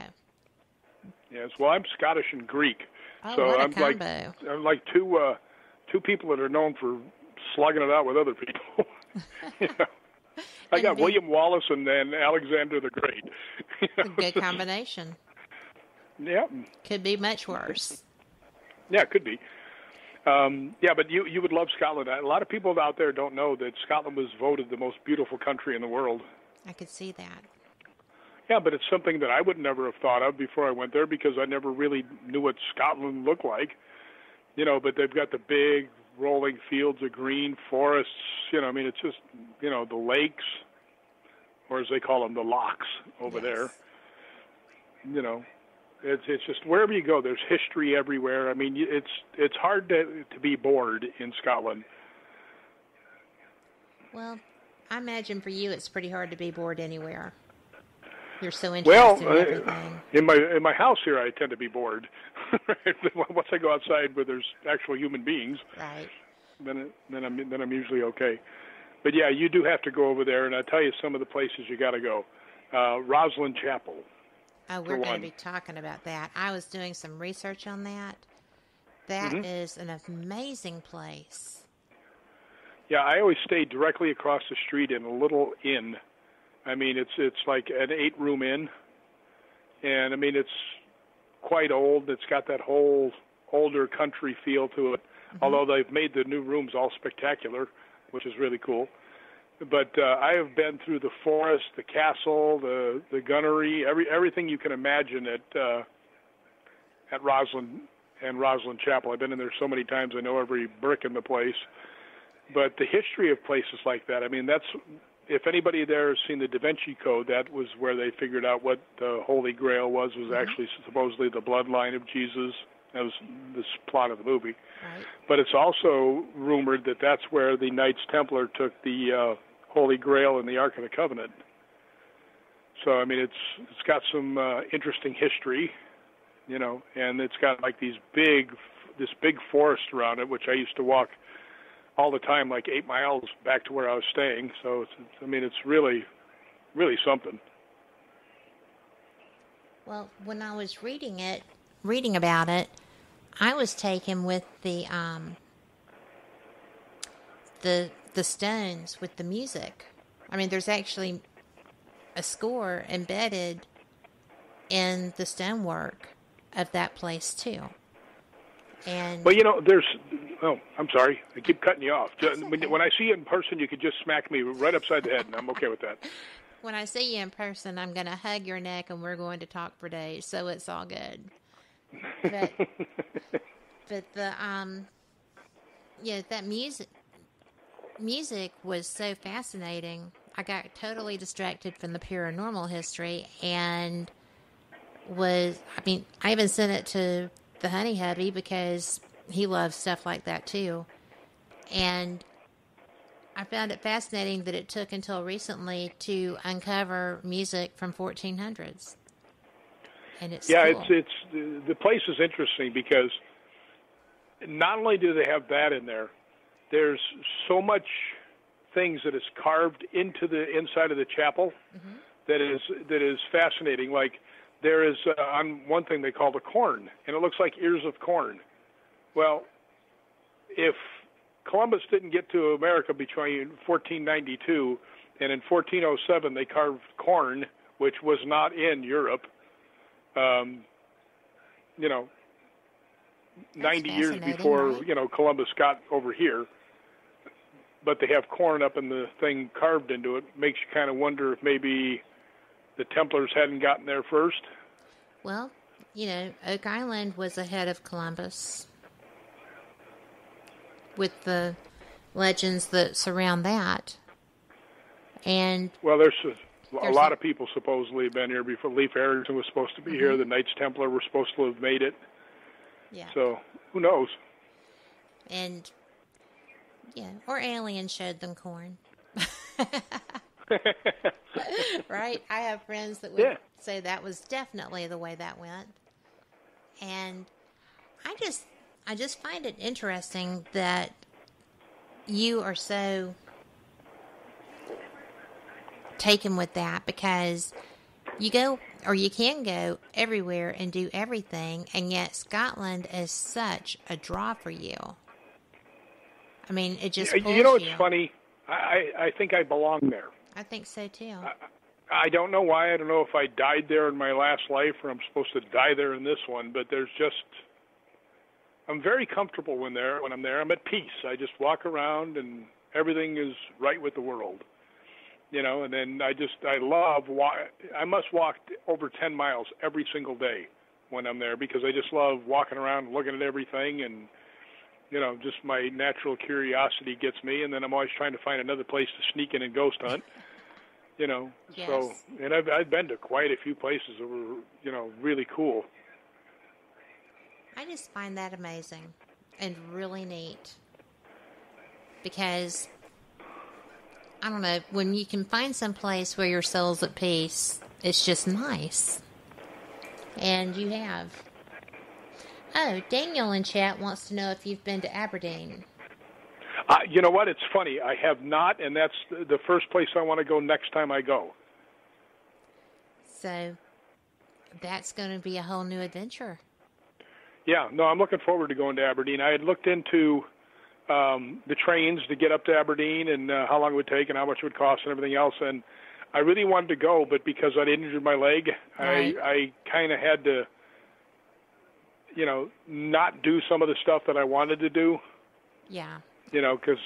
Yes, well, I'm Scottish and Greek. Oh, so what a I'm combo. like two people that are known for slugging it out with other people. I got William Wallace and then Alexander the Great. A good combination. Yeah. Could be much worse. Yeah, it could be. But you would love Scotland. A lot of people out there don't know that Scotland was voted the most beautiful country in the world. I could see that. Yeah, but it's something that I would never have thought of before I went there because I never really knew what Scotland looked like. But they've got the big rolling fields of green forests. It's just, the lakes, or as they call them, the lochs over there. It's just wherever you go, there's history everywhere. I mean, it's hard to be bored in Scotland. Well, I imagine for you it's pretty hard to be bored anywhere. You're so interested in everything. In my house here, I tend to be bored. Once I go outside where there's actual human beings, right? Then I'm usually okay. But yeah, you do have to go over there, and I'll tell you some of the places you got to go. Rosslyn Chapel. Oh, we're going to be talking about that. I was doing some research on that. That is an amazing place. Yeah, I always stay directly across the street in a little inn. I mean, it's like an 8-room inn, and I mean it's quite old. It's got that whole older country feel to it. Although they've made the new rooms all spectacular, which is really cool. But I have been through the forest, the castle, the gunnery, everything you can imagine at Rosslyn and Rosslyn Chapel. I've been in there so many times, I know every brick in the place. But the history of places like that, I mean, if anybody there has seen the Da Vinci Code, that was where they figured out what the Holy Grail was actually supposedly the bloodline of Jesus. That was this plot of the movie. Right. But it's also rumored that that's where the Knights Templar took the Holy Grail and the Ark of the Covenant. So, I mean, it's got some interesting history, and it's got like this big forest around it, which I used to walk all the time, like 8 miles back to where I was staying. So, it's really, really something. Well, when I was reading about it, I was taken with the Stones with the music. I mean, there's actually a score embedded in the stonework of that place too. And well, I'm sorry, I keep cutting you off. When I see you in person, you could just smack me right upside the head, and I'm okay with that. When I see you in person, I'm going to hug your neck, and we're going to talk for days, so it's all good. But the that music was so fascinating. I got totally distracted from the paranormal history, and I even sent it to the honey hubby because he loves stuff like that too. And I found it fascinating that it took until recently to uncover music from 1400s. and it's yeah, cool. it's the place is interesting because not only do they have that in there, there's so much things that is carved into the inside of the chapel that is fascinating. Like there is on one thing they call the corn, and it looks like ears of corn. Well, if Columbus didn't get to America between 1492 and in 1407 they carved corn, which was not in Europe, 90 years before, right? Columbus got over here. But they have corn up in the thing carved into it. Makes you kind of wonder if maybe the Templars hadn't gotten there first. Well, Oak Island was ahead of Columbus with the legends that surround that. And well, there's a lot of people supposedly have been here before. Leif Erikson was supposed to be here. The Knights Templar were supposed to have made it. Yeah. So who knows? And or aliens showed them corn. Right? I have friends that would say that was definitely the way that went. And I just find it interesting that you are so taken with that, because you go, or you can go everywhere and do everything, and yet Scotland is such a draw for you. I mean, it just pulls you. It's funny. I think I belong there. I think so, too. I don't know why. I don't know if I died there in my last life or I'm supposed to die there in this one, but I'm very comfortable when I'm there. I'm at peace. I just walk around and everything is right with the world. And then I must walk over 10 miles every single day when I'm there, because I just love walking around and looking at everything, and just my natural curiosity gets me, and then I'm always trying to find another place to sneak in and ghost hunt. Yes. So, and I've been to quite a few places that were, really cool. I just find that amazing and really neat, because I don't know, when you can find some place where your soul's at peace, it's just nice. And you have. Oh, Daniel in chat wants to know if you've been to Aberdeen. You know what? It's funny. I have not, and that's the first place I want to go next time I go. So that's going to be a whole new adventure. Yeah, no, I'm looking forward to going to Aberdeen. I had looked into the trains to get up to Aberdeen and how long it would take and how much it would cost and everything else, and I really wanted to go, but because I'd injured my leg, right. I kind of had to, not do some of the stuff that I wanted to do. Yeah. Because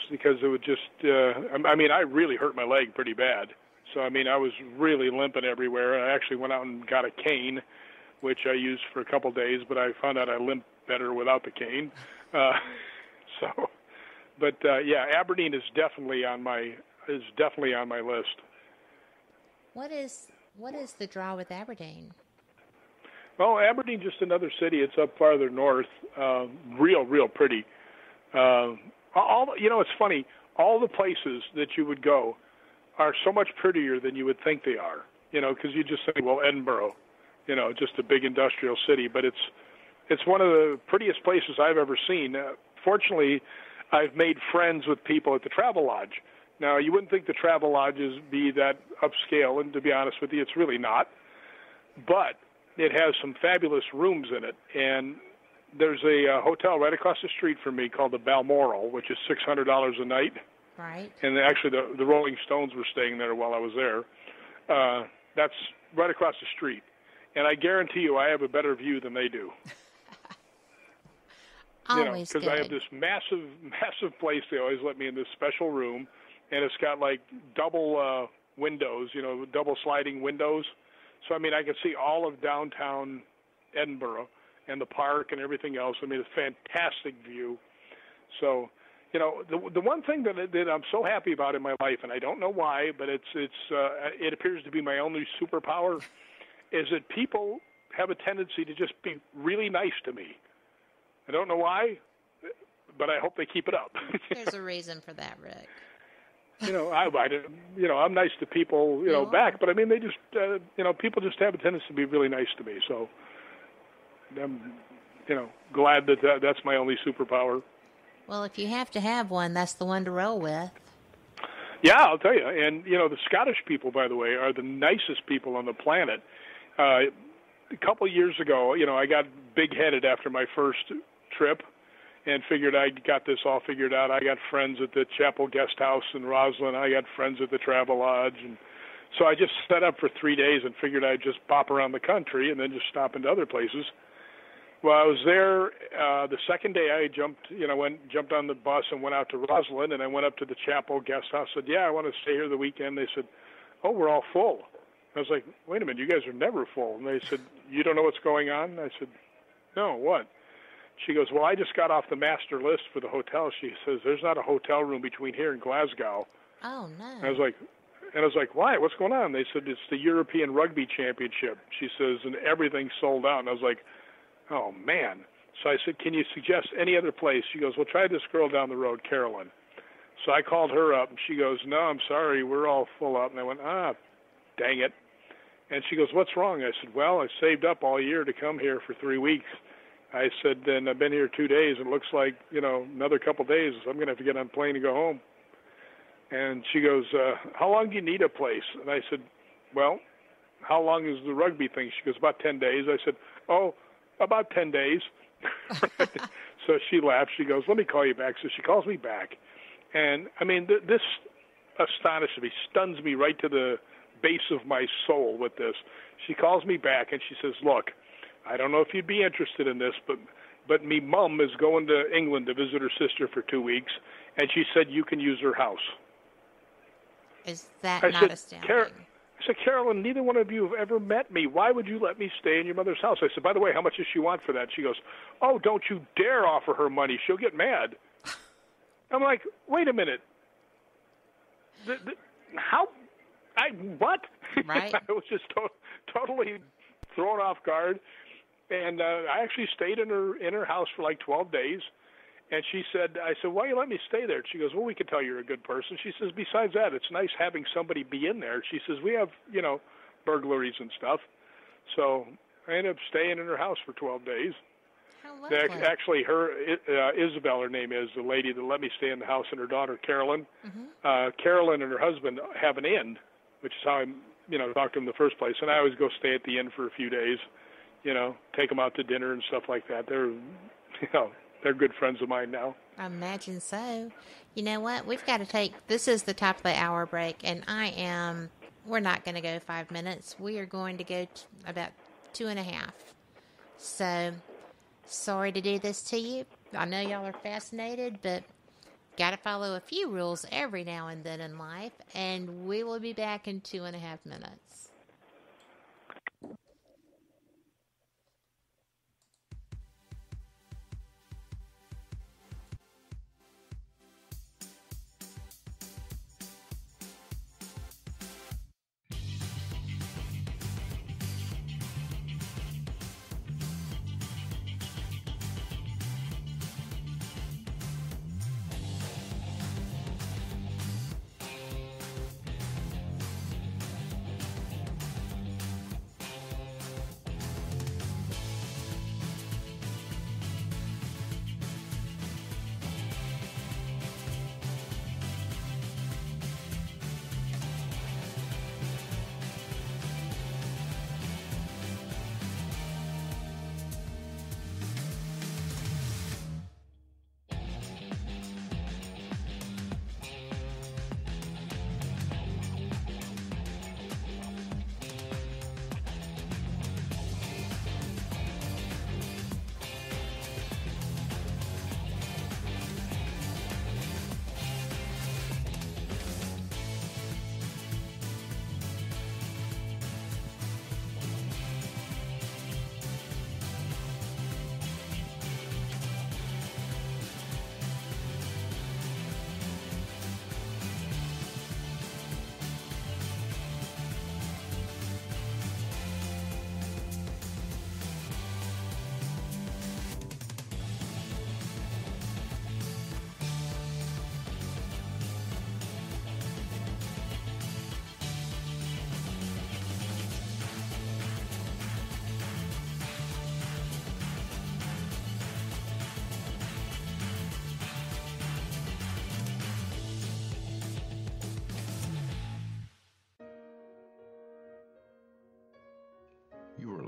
it would just, I really hurt my leg pretty bad. So, I was really limping everywhere. I actually went out and got a cane, which I used for a couple days, but I found out I limped better without the cane. Aberdeen is definitely on my list. What is the draw with Aberdeen? Well, Aberdeen's just another city. It's up farther north. Real pretty. It's funny. All the places that you would go are so much prettier than you would think they are. Because you just think, well, Edinburgh, just a big industrial city, but it's one of the prettiest places I've ever seen. Fortunately, I've made friends with people at the Travel Lodge. Now, you wouldn't think the Travel Lodges be that upscale, and to be honest with you, it's really not. But it has some fabulous rooms in it, and there's a hotel right across the street from me called the Balmoral, which is $600 a night. Right. And actually, the Rolling Stones were staying there while I was there. That's right across the street, and I guarantee you, I have a better view than they do. Always good. Because I have this massive place. They always let me in this special room, and it's got like double windows, double sliding windows. So, I can see all of downtown Edinburgh and the park and everything else. It's a fantastic view. So, the one thing that I'm so happy about in my life, and I don't know why, but it appears to be my only superpower, is that people have a tendency to just be really nice to me. I don't know why, but I hope they keep it up. There's a reason for that, Rick. I'm nice to people, back, but I mean, they just, people just have a tendency to be really nice to me. So I'm, glad that that's my only superpower. Well, if you have to have one, that's the one to roll with. Yeah, I'll tell you. And, the Scottish people, by the way, are the nicest people on the planet. A couple of years ago, I got big-headed after my first trip and figured I got this all figured out. I got friends at the Chapel Guest House in Roslyn. I got friends at the Travel Lodge. And so I just set up for 3 days and figured I'd just pop around the country and then just stop into other places. Well, I was there the second day. I jumped on the bus and went out to Roslyn, and I went up to the Chapel Guest House. Said, "Yeah, I want to stay here the weekend." They said, "Oh, we're all full." I was like, "Wait a minute, you guys are never full." And they said, "You don't know what's going on?" I said, "No, what?" She goes, "Well, I just got off the master list for the hotel." She says, "There's not a hotel room between here and Glasgow." Oh no! And I was like, "Why? What's going on?" They said, "It's the European Rugby Championship." She says, "And everything's sold out." And I was like, "Oh, man." So I said, "Can you suggest any other place?" She goes, "Well, try this girl down the road, Carolyn." So I called her up, and she goes, "No, I'm sorry, we're all full up." And I went, dang it. And she goes, "What's wrong?" I said, "Well, I saved up all year to come here for 3 weeks." I said, "And I've been here 2 days, and it looks like, another couple of days, I'm going to have to get on a plane and go home." And she goes, "How long do you need a place?" And I said, "Well, how long is the rugby thing?" She goes, "About 10 days. I said, "Oh, about 10 days. So she laughed. She goes, "Let me call you back." So she calls me back. And, I mean, this astonishes me, stuns me right to the base of my soul with this. She calls me back, and she says, "Look, I don't know if you'd be interested in this, but me mum is going to England to visit her sister for 2 weeks, and she said you can use her house." Is that not astounding? I said, "Carolyn, neither one of you have ever met me. Why would you let me stay in your mother's house?" I said, "By the way, how much does she want for that?" She goes, "Oh, don't you dare offer her money. She'll get mad." I'm like, wait a minute. What? Right. I was just totally thrown off guard. And I actually stayed in her house for like 12 days. And I said, "Why you let me stay there?" She goes, "Well, we can tell you're a good person." She says, "Besides that, it's nice having somebody be in there." She says, "We have, burglaries and stuff." So I ended up staying in her house for 12 days. How lovely. Actually, Isabel, her name is, the lady that let me stay in the house, and her daughter, Carolyn. Mm-hmm. Carolyn and her husband have an inn, which is how I, talked to them in the first place. And I always go stay at the inn for a few days, take them out to dinner and stuff like that. They're, they're good friends of mine now. I imagine so. You know what? This is the top of the hour break, and we're not going to go 5 minutes. We are going to go about 2.5. So, sorry to do this to you. I know y'all are fascinated, but got to follow a few rules every now and then in life, and we will be back in 2.5 minutes.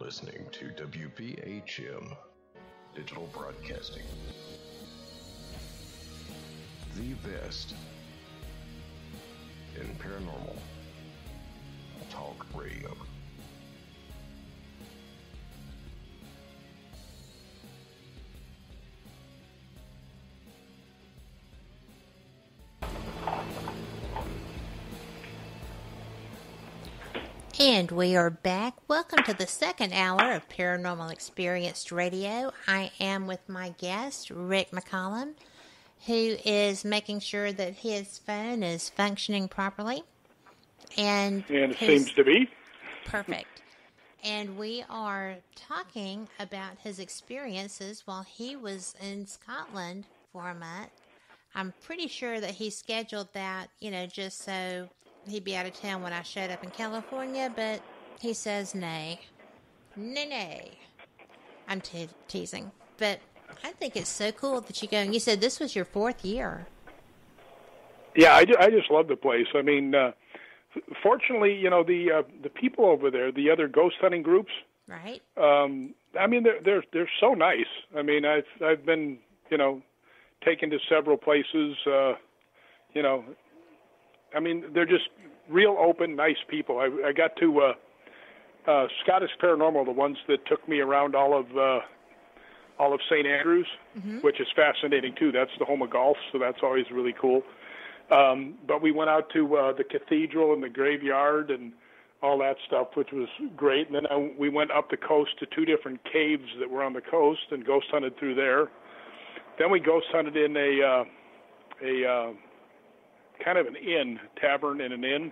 listening to WBHM Digital Broadcasting. The best in paranormal talk radio. And we are back. Welcome to the second hour of Paranormal Experienced Radio. I am with my guest, Rick McCallum, who is making sure that his phone is functioning properly. And it seems to be. Perfect. And we are talking about his experiences while he was in Scotland for a month. I'm pretty sure that he scheduled that, just so he'd be out of town when I showed up in California, but he says nay. Nay. I'm teasing. But I think it's so cool that you go, and you said this was your fourth year. Yeah, I just love the place. I mean, fortunately, the people over there, the other ghost hunting groups, right? I mean, they're so nice. I mean, I've been, taken to several places, I mean, they're just real open, nice people. I got to Scottish Paranormal, the ones that took me around all of St. Andrews, which is fascinating too. That's the home of golf, so that's always really cool. But we went out to the cathedral and the graveyard and all that stuff, which was great. And then we went up the coast to two different caves that were on the coast and ghost hunted through there. Then we ghost hunted in a kind of an inn, tavern in an inn.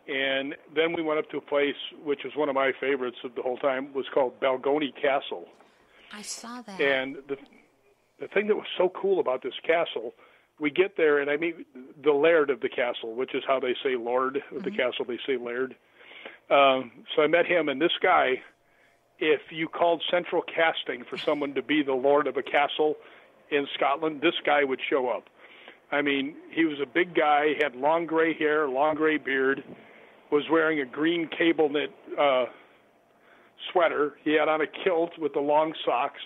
And then we went up to a place which was one of my favorites of the whole time, was called Balgony Castle. I saw that. And the thing that was so cool about this castle, we get there and I meet the laird of the castle, which is how they say lord of the castle, they say laird. So I met him, and this guy, if you called central casting for someone to be the lord of a castle in Scotland, this guy would show up. I mean, he was a big guy, he had long gray hair, long gray beard, was wearing a green cable knit sweater. He had on a kilt with the long socks,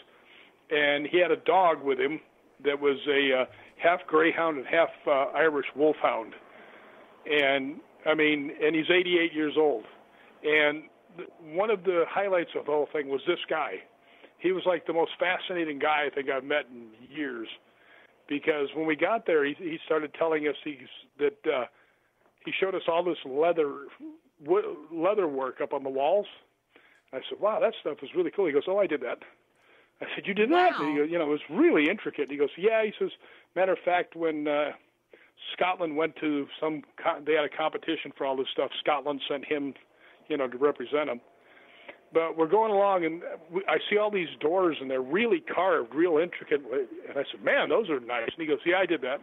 and he had a dog with him that was a half greyhound and half Irish wolfhound. And, I mean, and he's 88 years old. And one of the highlights of the whole thing was this guy. He was like the most fascinating guy I think I've met in years. Because when we got there, he started telling us that he showed us all this leather work up on the walls. I said, wow, that stuff is really cool. He goes, oh, I did that. I said, you did that? And he goes, it was really intricate. He goes, yeah. He says, matter of fact, when Scotland went to they had a competition for all this stuff, Scotland sent him, to represent them. But we're going along, and I see all these doors, and they're really carved, real intricate. And I said, man, those are nice. And he goes, yeah, I did that.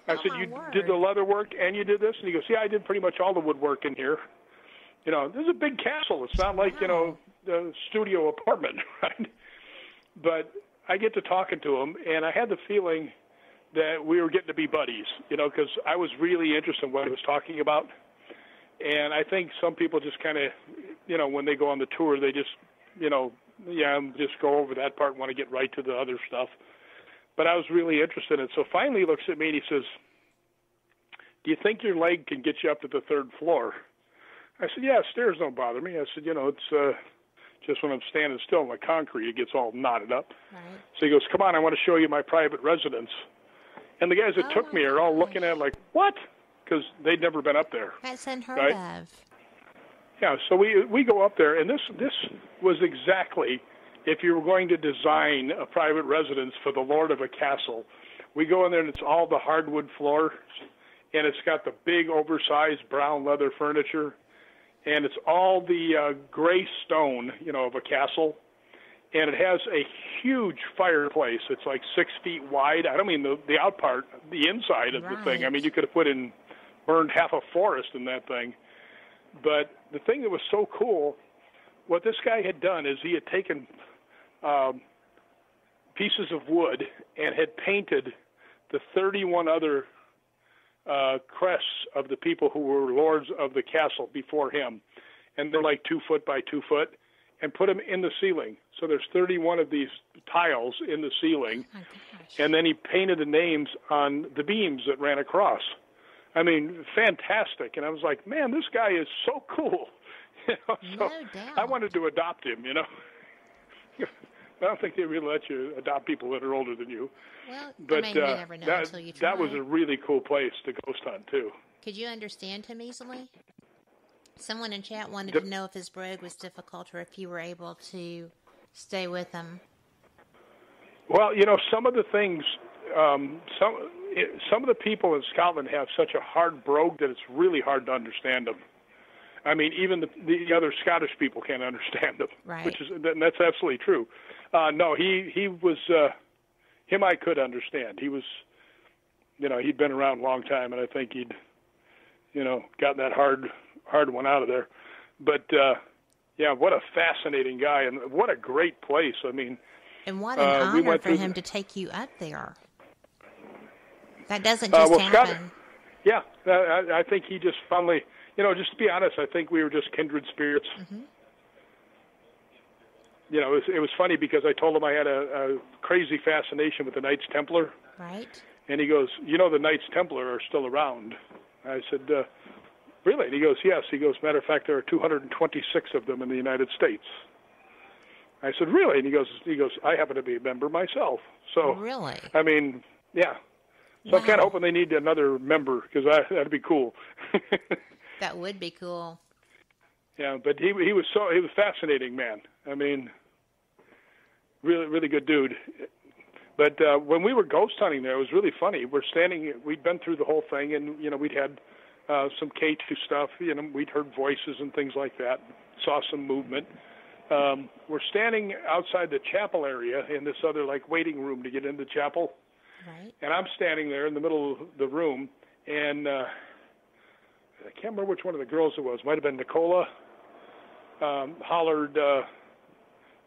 I said, you did the leather work and you did this? And he goes, yeah, I did pretty much all the woodwork in here. This is a big castle. It's not like, a studio apartment, right? But I get to talking to him, and I had the feeling that we were getting to be buddies, because I was really interested in what he was talking about. And I think some people just kind of, when they go on the tour, they just, just go over that part and want to get right to the other stuff. But I was really interested in it. So finally he looks at me and he says, do you think your leg can get you up to the third floor? I said, yeah, stairs don't bother me. I said, it's just when I'm standing still on the concrete, it gets all knotted up. Right. So he goes, come on, I want to show you my private residence. And the guys that took me are all looking at it like, what? Because they'd never been up there. That's unheard of. Yeah, so we go up there, and this was exactly if you were going to design a private residence for the lord of a castle. We go in there, and it's all the hardwood floor, and it's got the big, oversized brown leather furniture, and it's all the gray stone, of a castle, and it has a huge fireplace. It's like 6 feet wide. I don't mean the out part, the inside of the thing. I mean, you could have burned half a forest in that thing. But the thing that was so cool, what this guy had done is he had taken pieces of wood and had painted the 31 other crests of the people who were lords of the castle before him. And they're like 2 foot by 2 foot. and put them in the ceiling. So there's 31 of these tiles in the ceiling. Oh, my gosh. And then he painted the names on the beams that ran across. I mean, fantastic. And I was like, man, this guy is so cool. You know, so No doubt. I wanted to adopt him, you know. I don't think they really let you adopt people that are older than you. Well, But I mean, you never know until you try. that was a really cool place to ghost hunt, too. Could you understand him easily? Someone in chat wanted to know if his brogue was difficult or if you were able to stay with him. Well, you know, some of the things, some of the people in Scotland have such a hard brogue that it's really hard to understand them. I mean, even the other Scottish people can't understand them, Right. And that's absolutely true. No, he was him. I could understand. He was, you know, he'd been around a long time, and I think he'd, you know, gotten that hard one out of there. But yeah, what a fascinating guy, and what a great place. I mean, And what an honor for him to take you up there. That doesn't just happen. Scott, yeah, I think he just finally, you know, just to be honest, I think we were just kindred spirits. Mm-hmm. You know, it was funny because I told him I had a crazy fascination with the Knights Templar. Right. And he goes, you know, the Knights Templar are still around. I said, really? And he goes, yes. He goes, matter of fact, there are 226 of them in the United States. I said, really? And he goes, I happen to be a member myself. So, Really? I mean, yeah. So Wow. I'm kind of hoping they need another member because that'd be cool. That would be cool. Yeah, but he was a fascinating man. I mean, really, really good dude. But when we were ghost hunting there, it was really funny. We'd been through the whole thing, and, you know, we'd had some K2 stuff. You know, we'd heard voices and things like that, saw some movement. We're standing outside the chapel area in this other, like, waiting room to get into the chapel. Right. And I'm standing there in the middle of the room, and I can't remember which one of the girls it was. Might have been Nicola. Hollered,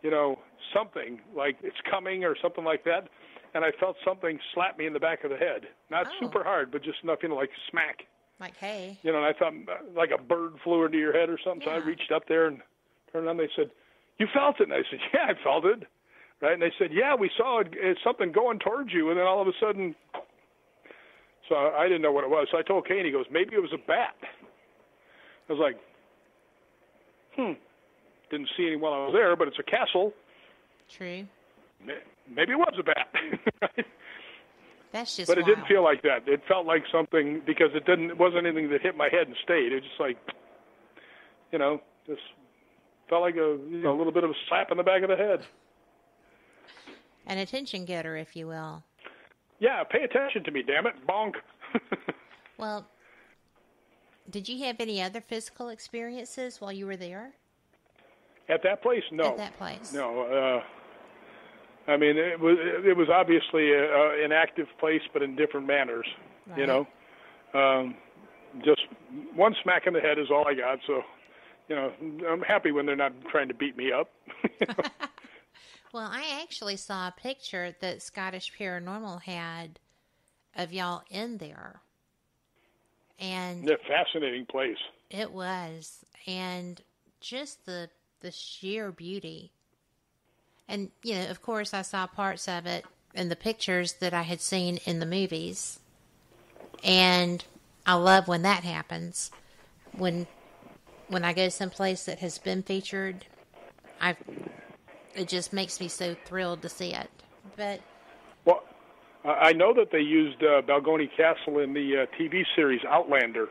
you know, something like it's coming or something like that. And I felt something slap me in the back of the head. Not super hard, but just enough, you know, like smack. Like, hey. You know, and I thought like a bird flew into your head or something. Yeah. So I reached up there and turned on. They said, you felt it? And I said, yeah, I felt it. Right? And they said, yeah, we saw it. It's something going towards you. And then all of a sudden, so I didn't know what it was. So I told Kane, he goes, maybe it was a bat. I was like, didn't see any while I was there, but it's a castle. True. Maybe it was a bat. Right? That's just But it wild. didn't feel like that. It felt like something because it wasn't anything that hit my head and stayed. It just like, you know, just felt like a little bit of a slap in the back of the head. An attention getter, if you will. Yeah, pay attention to me, damn it. Bonk. Well, did you have any other physical experiences while you were there? At that place? No. At that place? No. I mean, it was obviously an active place, but in different manners. Right. You know, just one smack in the head is all I got. So, you know, I'm happy when they're not trying to beat me up. You know? Well, I actually saw a picture that Scottish Paranormal had of y'all in there. And Yeah, fascinating place. it was. And just the sheer beauty. And, you know, of course, I saw parts of it in the pictures that I had seen in the movies. And I love when that happens. When I go someplace that has been featured, it just makes me so thrilled to see it. But Well, I know that they used Balgony Castle in the TV series Outlander,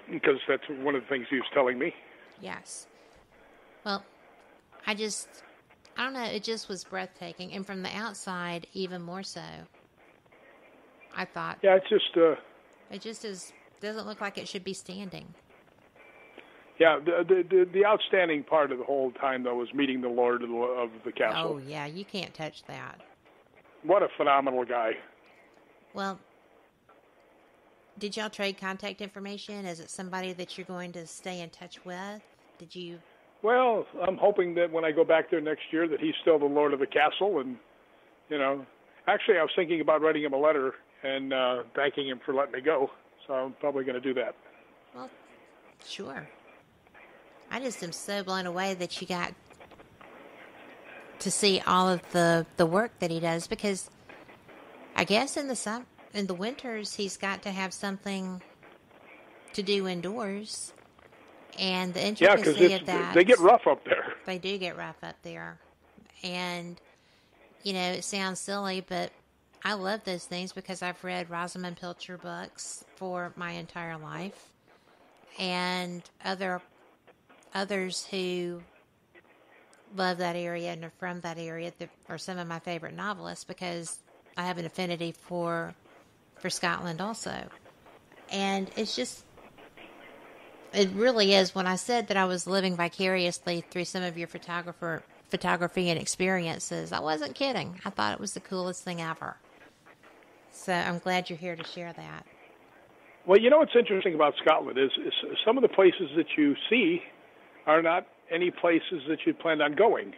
because that's one of the things he was telling me. yes. Well, I don't know, it just was breathtaking. And from the outside, even more so. I thought, Yeah, it's just... it just doesn't look like it should be standing. Yeah, the outstanding part of the whole time, though, was meeting the Lord of the castle. Oh, yeah, you can't touch that. What a phenomenal guy. Well, did y'all trade contact information? Is it somebody that you're going to stay in touch with? Did you? Well, I'm hoping that when I go back there next year that he's still the Lord of the castle. And, you know, actually I was thinking about writing him a letter and thanking him for letting me go. So I'm probably going to do that. Well, sure. I just am so blown away that you got to see all of the work that he does, because I guess in the winters he's got to have something to do indoors, and the intricacy of that. They get rough up there. They do get rough up there, and it sounds silly, but I love those things because I've read Rosamund Pilcher books for my entire life, and others who love that area and are from that area that are some of my favorite novelists, because I have an affinity for Scotland also. And it really is. When I said that I was living vicariously through some of your photography and experiences, I wasn't kidding. I thought it was the coolest thing ever. So I'm glad you're here to share that. Well, what's interesting about Scotland is some of the places that you see are not any places that you planned on going.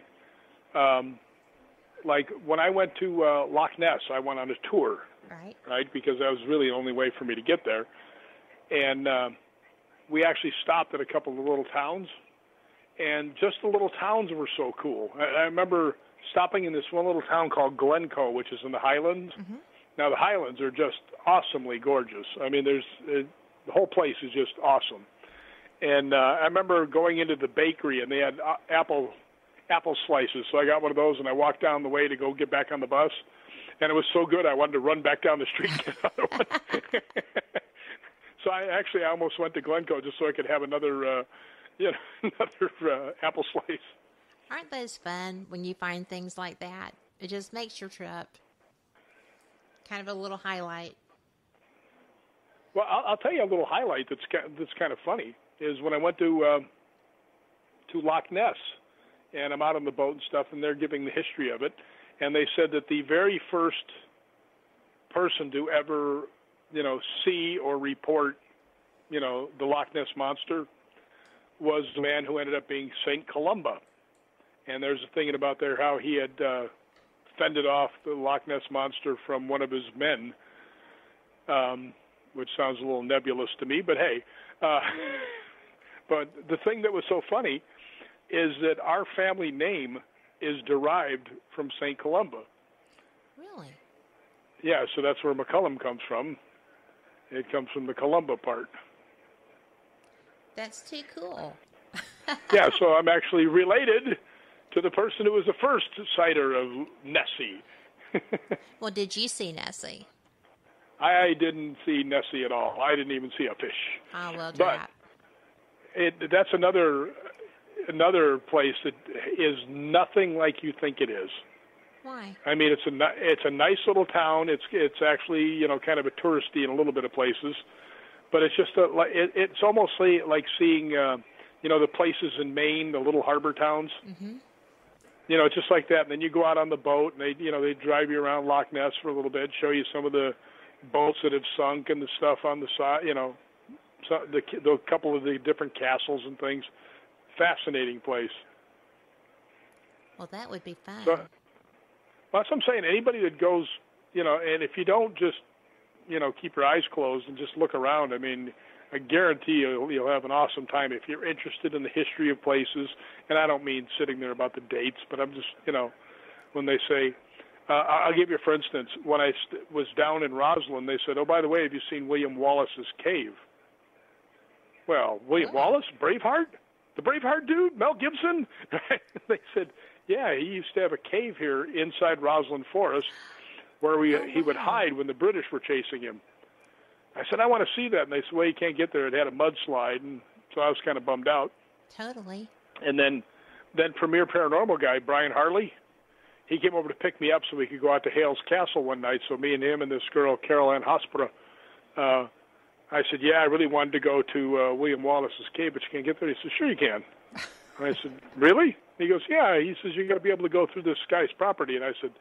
Like when I went to Loch Ness, I went on a tour, right? Because that was really the only way for me to get there. And we actually stopped at a couple of little towns, and just the little towns were so cool. I remember stopping in this one little town called Glencoe, which is in the Highlands. Mm-hmm. Now, the Highlands are just awesomely gorgeous. I mean, the whole place is just awesome. And I remember going into the bakery, and they had apple slices. So I got one of those, and I walked down the way to go get back on the bus. And it was so good, I wanted to run back down the street and get another one. So I almost went to Glencoe just so I could have another apple slice. Aren't those fun when you find things like that? It just makes your trip kind of a little highlight. Well, I'll tell you a little highlight that's kind of funny is when I went to Loch Ness, and I'm out on the boat and stuff, and they're giving the history of it, and they said that the very first person to ever, see or report, the Loch Ness Monster was the man who ended up being St. Columba. And there's a thing about there how he had fended off the Loch Ness Monster from one of his men, which sounds a little nebulous to me, but hey. But the thing that was so funny is that our family name is derived from St. Columba. Really? Yeah, so that's where McCallum comes from. It comes from the Columba part. That's too cool. Yeah, so I'm actually related to the person who was the first sighter of Nessie. Well, did you see Nessie? I didn't see Nessie at all. I didn't even see a fish. Oh, well, but that's another place that is nothing like you think it is. Why? I mean, it's a nice little town. It's actually kind of a touristy in a little bit of places, but it's just it's almost like seeing the places in Maine, the little harbor towns. Mm-hmm. Just like that. And then you go out on the boat, and they drive you around Loch Ness for a little bit, show you some of the boats that have sunk and the stuff on the side. The couple of the different castles and things. Fascinating place. Well, that would be fun. So, that's what I'm saying. Anybody that goes, and if you don't just, keep your eyes closed and just look around, I mean, I guarantee you'll have an awesome time if you're interested in the history of places. And I don't mean sitting there about the dates, but I'm just, when they say, I'll give you, for instance, when I was down in Roslyn, they said, oh, by the way, have you seen William Wallace's cave? Well, William Wallace, Braveheart? The Braveheart dude, Mel Gibson? They said, yeah, he used to have a cave here inside Roslyn Forest where he would hide when the British were chasing him. I said, I want to see that. And they said, well, you can't get there. It had a mudslide. And so I was kind of bummed out. Totally. And then Premier Paranormal guy, Brian Harley, he came over to pick me up so we could go out to Hales Castle one night. So me and him and this girl, Carol Ann Hospira, I said, yeah, I really wanted to go to William Wallace's cave, but you can't get there. He said, sure you can. And I said, really? He goes, yeah. He says, you got to be able to go through this guy's property. And I said,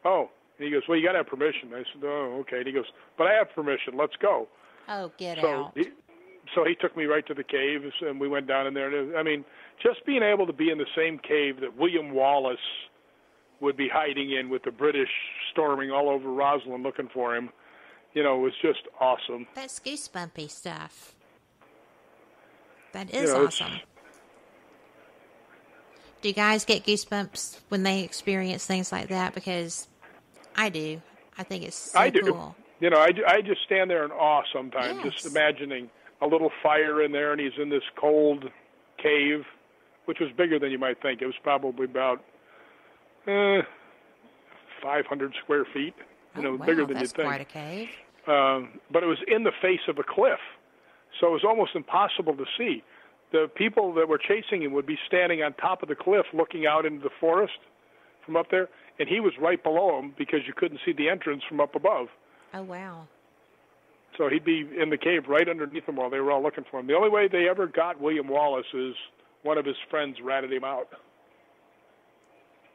oh. And he goes, well, you got to have permission. I said, oh, okay. And he goes, but I have permission. Let's go. Oh, get out. So he took me right to the caves, and we went down in there. And I mean, just being able to be in the same cave that William Wallace would be hiding in with the British storming all over Roslyn looking for him, was just awesome. That's goosebumpy stuff. That is awesome. Do guys get goosebumps when they experience things like that? Because I do. I think it's so cool. You know, I just stand there in awe sometimes, Yes. just imagining a little fire in there, and he's in this cold cave, which was bigger than you might think. It was probably about 500 square feet, Wow, bigger than you'd think. That's quite a cave. But it was in the face of a cliff, so it was almost impossible to see. The people that were chasing him would be standing on top of the cliff looking out into the forest from up there, and he was right below them because you couldn't see the entrance from up above. Oh, wow. So he'd be in the cave right underneath them while they were all looking for him. The only way they ever got William Wallace is one of his friends ratted him out.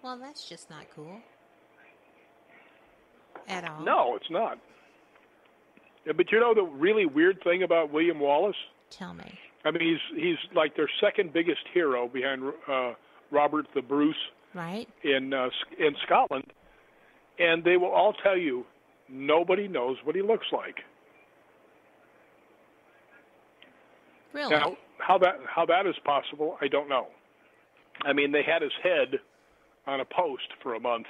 Well, that's just not cool. At all. No, it's not. Yeah, but you know the really weird thing about William Wallace? Tell me. I mean, he's like their second biggest hero behind Robert the Bruce, right, in Scotland, and they will all tell you nobody knows what he looks like. Really? Now, how that is possible, I don't know. I mean, they had his head on a post for a month.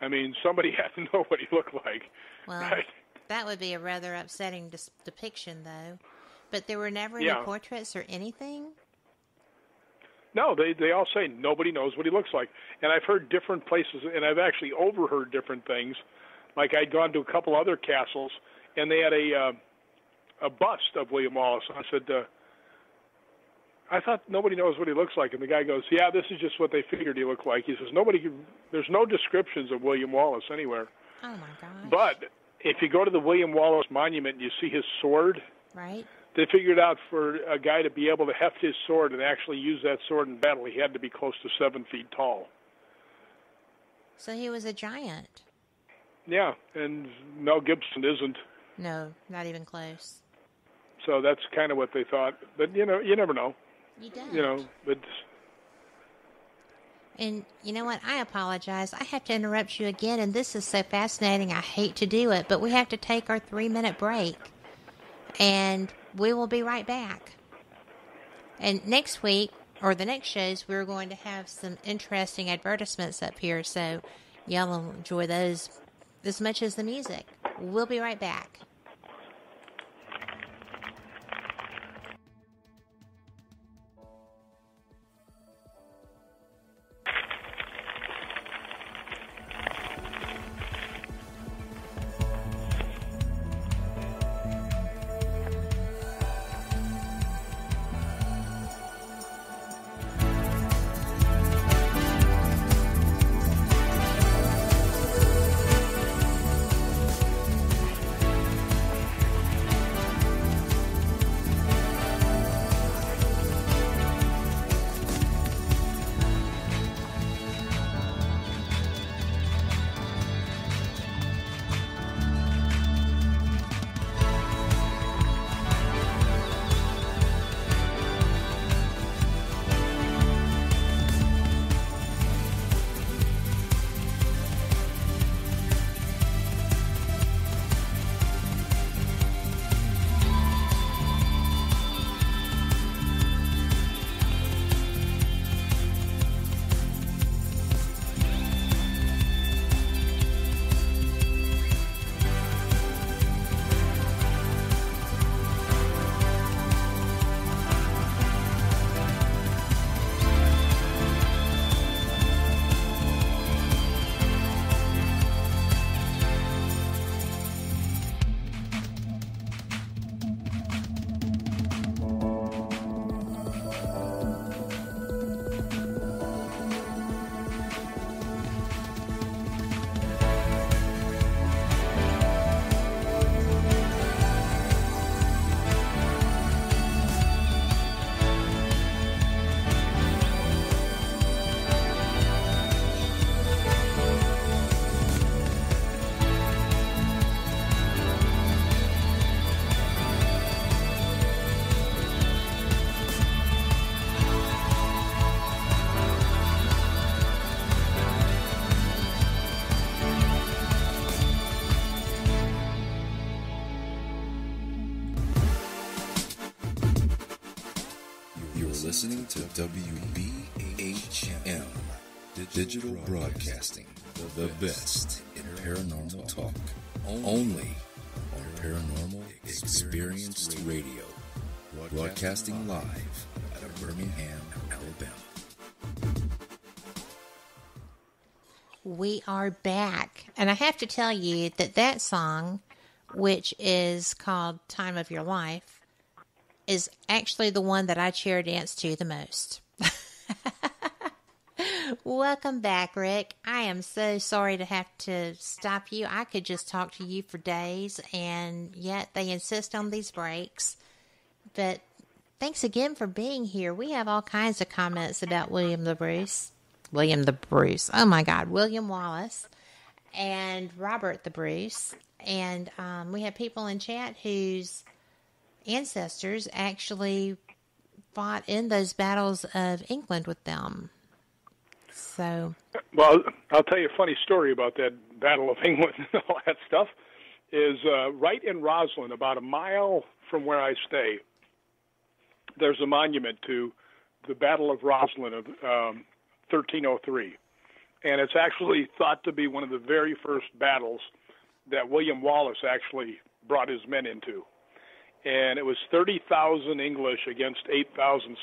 I mean, somebody had to know what he looked like. Well, right? That would be a rather upsetting depiction, though. But there were never any portraits or anything? No, they all say nobody knows what he looks like. And I've heard different places, and I've actually overheard different things. Like I'd gone to a couple other castles, and they had a bust of William Wallace. I said, I thought nobody knows what he looks like. And the guy goes, yeah, this is just what they figured he looked like. He says, there's no descriptions of William Wallace anywhere. Oh, my gosh. But if you go to the William Wallace Monument and you see his sword, right, they figured out for a guy to be able to heft his sword and actually use that sword in battle, he had to be close to 7 feet tall. So he was a giant. Yeah, and Mel Gibson isn't. No, not even close. So that's kind of what they thought. But, you never know. You don't. But... And you know what? I apologize. I have to interrupt you again, and this is so fascinating. I hate to do it, but we have to take our 3-minute break. And we will be right back. And next week, or the next shows, we're going to have some interesting advertisements up here, so y'all will enjoy those as much as the music. We'll be right back. Listening to WBHM-DB WBHM Digital Broadcasting, the best in paranormal talk, only on Paranormal Experienced Radio, broadcasting live out of Birmingham, Alabama. We are back, and I have to tell you that song, which is called Time of Your Life, is actually the one that I chair dance to the most. Welcome back, Rick. I am so sorry to have to stop you. I could just talk to you for days, and yet they insist on these breaks. But thanks again for being here. We have all kinds of comments about William the Bruce. Oh my God, William Wallace and Robert the Bruce. And we have people in chat whose ancestors actually fought in those battles of England with them. So, well, I'll tell you a funny story about that Battle of England and all that stuff. Is right in Roslyn, about a mile from where I stay, there's a monument to the Battle of Roslyn of 1303. And it's actually thought to be one of the very first battles that William Wallace actually brought his men into. And it was 30,000 English against 8,000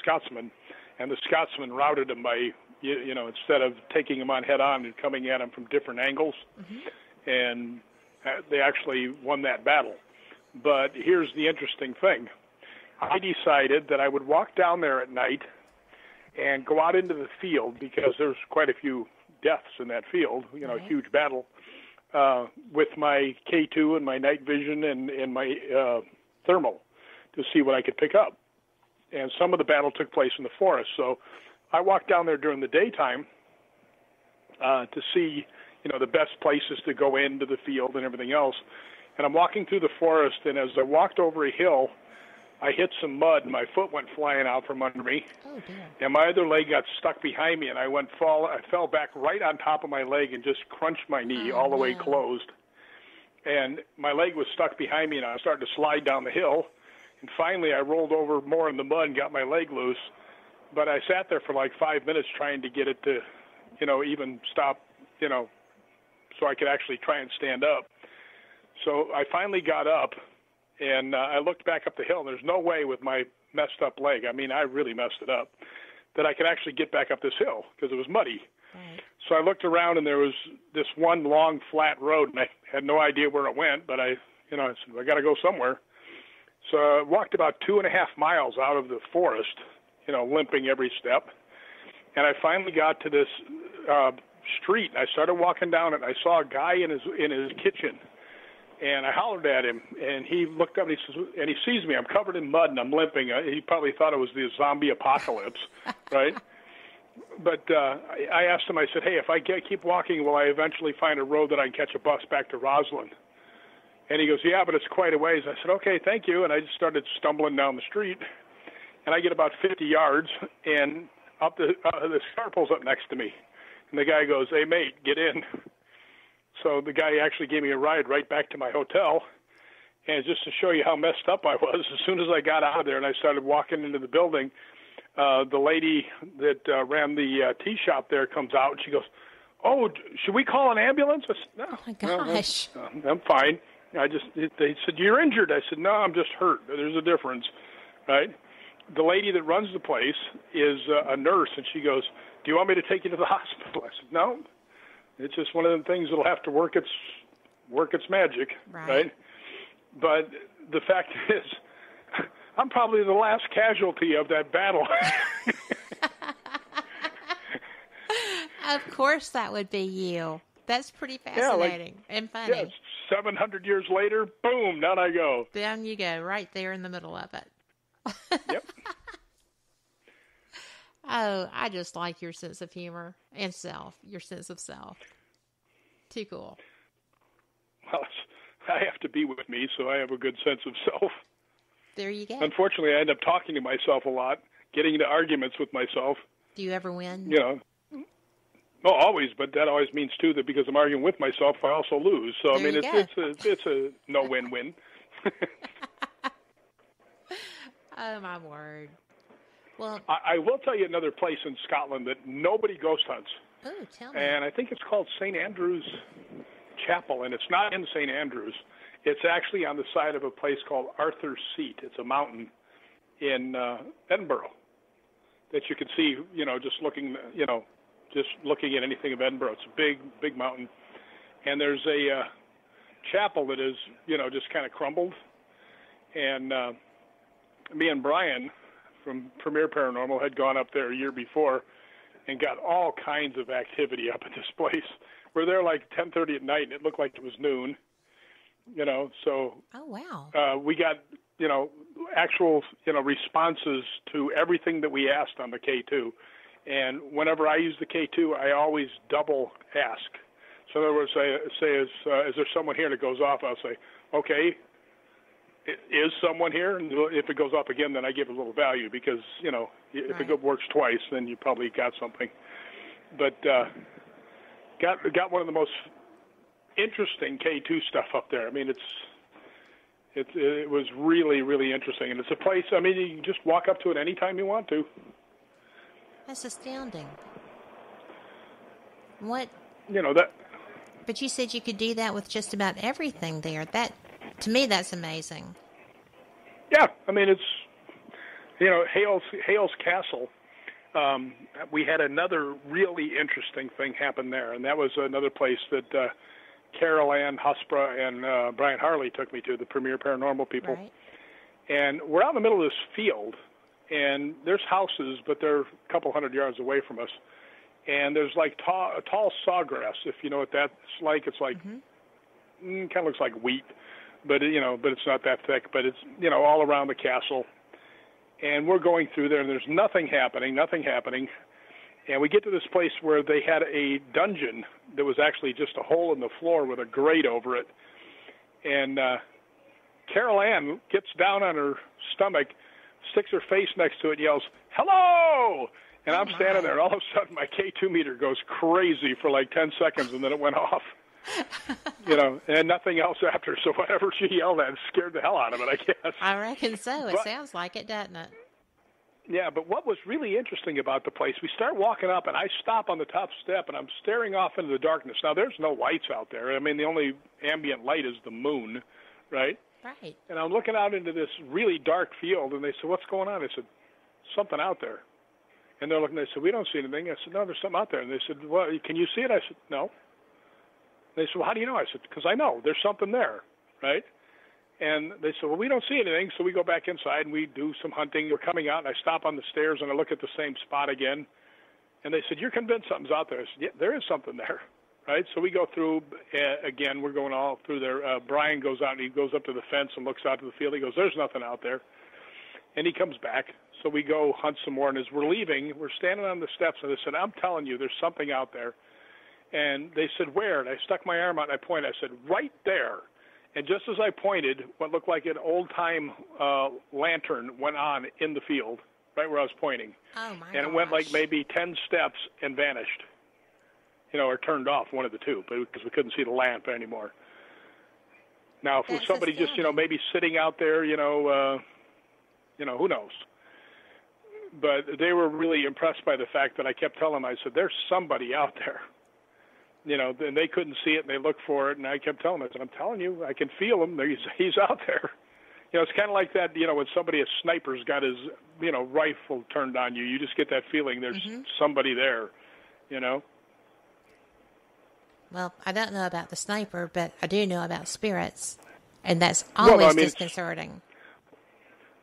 Scotsmen, and the Scotsmen routed them by, instead of taking them on head on and coming at them from different angles. Mm-hmm. And they actually won that battle. But here's the interesting thing. I decided that I would walk down there at night and go out into the field, because there's quite a few deaths in that field, right. Huge battle, with my K2 and my night vision and my thermal to see what I could pick up. And some of the battle took place in the forest. So I walked down there during the daytime to see, the best places to go into the field and everything else. And I'm walking through the forest, and as I walked over a hill, I hit some mud, and my foot went flying out from under me. Oh, dear. And my other leg got stuck behind me, and I fell back right on top of my leg and just crunched my knee all the way closed. And my leg was stuck behind me, and I was starting to slide down the hill. And finally, I rolled over more in the mud and got my leg loose. But I sat there for like 5 minutes trying to get it to, even stop, so I could actually try and stand up. So I finally got up. And I looked back up the hill, and there's no way with my messed up leg, I mean, I really messed it up, that I could actually get back up this hill because it was muddy. Right. So I looked around, and there was this one long, flat road, and I had no idea where it went, but I said, I got to go somewhere. So I walked about 2.5 miles out of the forest, limping every step. And I finally got to this street, and I started walking down it, and I saw a guy in his kitchen. And I hollered at him, and he looked up, and he sees me. I'm covered in mud, and I'm limping. He probably thought it was the zombie apocalypse, right? But I asked him, I said, hey, if I keep walking, will I eventually find a road that I can catch a bus back to Roslyn? And he goes, yeah, but it's quite a ways. I said, okay, thank you. And I just started stumbling down the street. And I get about 50 yards, and this car pulls up next to me. And the guy goes, hey, mate, get in. So the guy actually gave me a ride right back to my hotel. And just to show you how messed up I was, as soon as I got out of there and I started walking into the building, the lady that ran the tea shop there comes out, and she goes, oh, should we call an ambulance? I said, no. Oh, my gosh. No, I'm fine. They said, you're injured. I said, no, I'm just hurt. There's a difference, right? The lady that runs the place is a nurse, and she goes, do you want me to take you to the hospital? I said, no. It's just one of the things that'll have to work its magic, right? But the fact is, I'm probably the last casualty of that battle. Of course that would be you. That's pretty fascinating and funny. Yeah, 700 years later, boom, down I go. Down you go, right there in the middle of it. Yep. Oh, I just like your sense of humor and your sense of self. Too cool. Well, I have to be with me, so I have a good sense of self. There you go. Unfortunately, I end up talking to myself a lot, getting into arguments with myself. Do you ever win? No, always, but that always means, too, that because I'm arguing with myself, I also lose. So, there it's a no win-win. Oh, my word. Well, I will tell you another place in Scotland that nobody ghost hunts. Oh, tell me. And I think it's called St. Andrew's Chapel, and it's not in St. Andrews. It's actually on the side of a place called Arthur's Seat. It's a mountain in Edinburgh that you can see, just looking at anything of Edinburgh. It's a big, big mountain. And there's a chapel that is, just kind of crumbled. And me and Brian from Premier Paranormal had gone up there a year before and got all kinds of activity up at this place. We're there like 10:30 at night, and it looked like it was noon. So oh wow, we got actual responses to everything that we asked on the K2, and whenever I use the K2, I always double ask. So in other words, say is there someone here? And it goes off, I'll say, okay, is someone here? And if it goes off again, then I give it a little value because if right. it works twice, then you probably got something. But got one of the most interesting K2 stuff up there. I mean, it was really, really interesting, and it's a place. I mean, you can just walk up to it anytime you want to. That's astounding. What? That. But you said you could do that with just about everything there. That, to me, that's amazing. Yeah, I mean, it's Hales Castle. We had another really interesting thing happen there, and that was another place that Carol Ann Huspra and Brian Harley took me to, the Premier Paranormal people. Right. And we're out in the middle of this field, and there's houses, but they're a couple hundred yards away from us. And there's like tall sawgrass, if you know what that's like. It's like kind of looks like wheat, but but it's not that thick. But it's all around the castle. And we're going through there, and there's nothing happening. And we get to this place where they had a dungeon that was actually just a hole in the floor with a grate over it. And Carol Ann gets down on her stomach, sticks her face next to it, yells, "Hello!" And I'm standing there, and all of a sudden my K2 meter goes crazy for like 10 seconds, and then it went off. And nothing else after. So whatever she yelled at scared the hell out of it, I guess. I reckon so. It sounds like it, doesn't it? Yeah, but what was really interesting about the place, we start walking up, and I stop on the top step, and I'm staring off into the darkness. Now, there's no lights out there. I mean, the only ambient light is the moon, right? Right. And I'm looking out into this really dark field, and they said, "What's going on?" I said, "Something out there." And they're looking, they said, "We don't see anything." I said, "No, there's something out there." And they said, "Well, can you see it?" I said, "No." They said, "Well, how do you know?" I said, "Because I know. There's something there," right? And they said, "Well, we don't see anything." So we go back inside, and we do some hunting. We're coming out, and I stop on the stairs, and I look at the same spot again. And they said, "You're convinced something's out there?" I said, "Yeah, there is something there," right? So we go through, again, we're going all through there. Brian goes out, and he goes up to the fence and looks out to the field. He goes, "There's nothing out there." And he comes back. So we go hunt some more, and as we're leaving, we're standing on the steps, and they said, "I'm telling you, there's something out there." And they said, "Where?" And I stuck my arm out, and I pointed. I said, "Right there." And just as I pointed, what looked like an old-time lantern went on in the field, right where I was pointing. Oh, my And it went like maybe 10 steps and vanished, or turned off, one of the two, because we couldn't see the lamp anymore. Now, if it was somebody just, maybe sitting out there, who knows? But they were really impressed by the fact that I kept telling them, I said, "There's somebody out there." And they couldn't see it, and they looked for it, and I kept telling them, I said, "I'm telling you, I can feel him. He's out there." It's kind of like that, when a sniper's got his, rifle turned on you. You just get that feeling there's somebody there, Well, I don't know about the sniper, but I do know about spirits, and that's always disconcerting.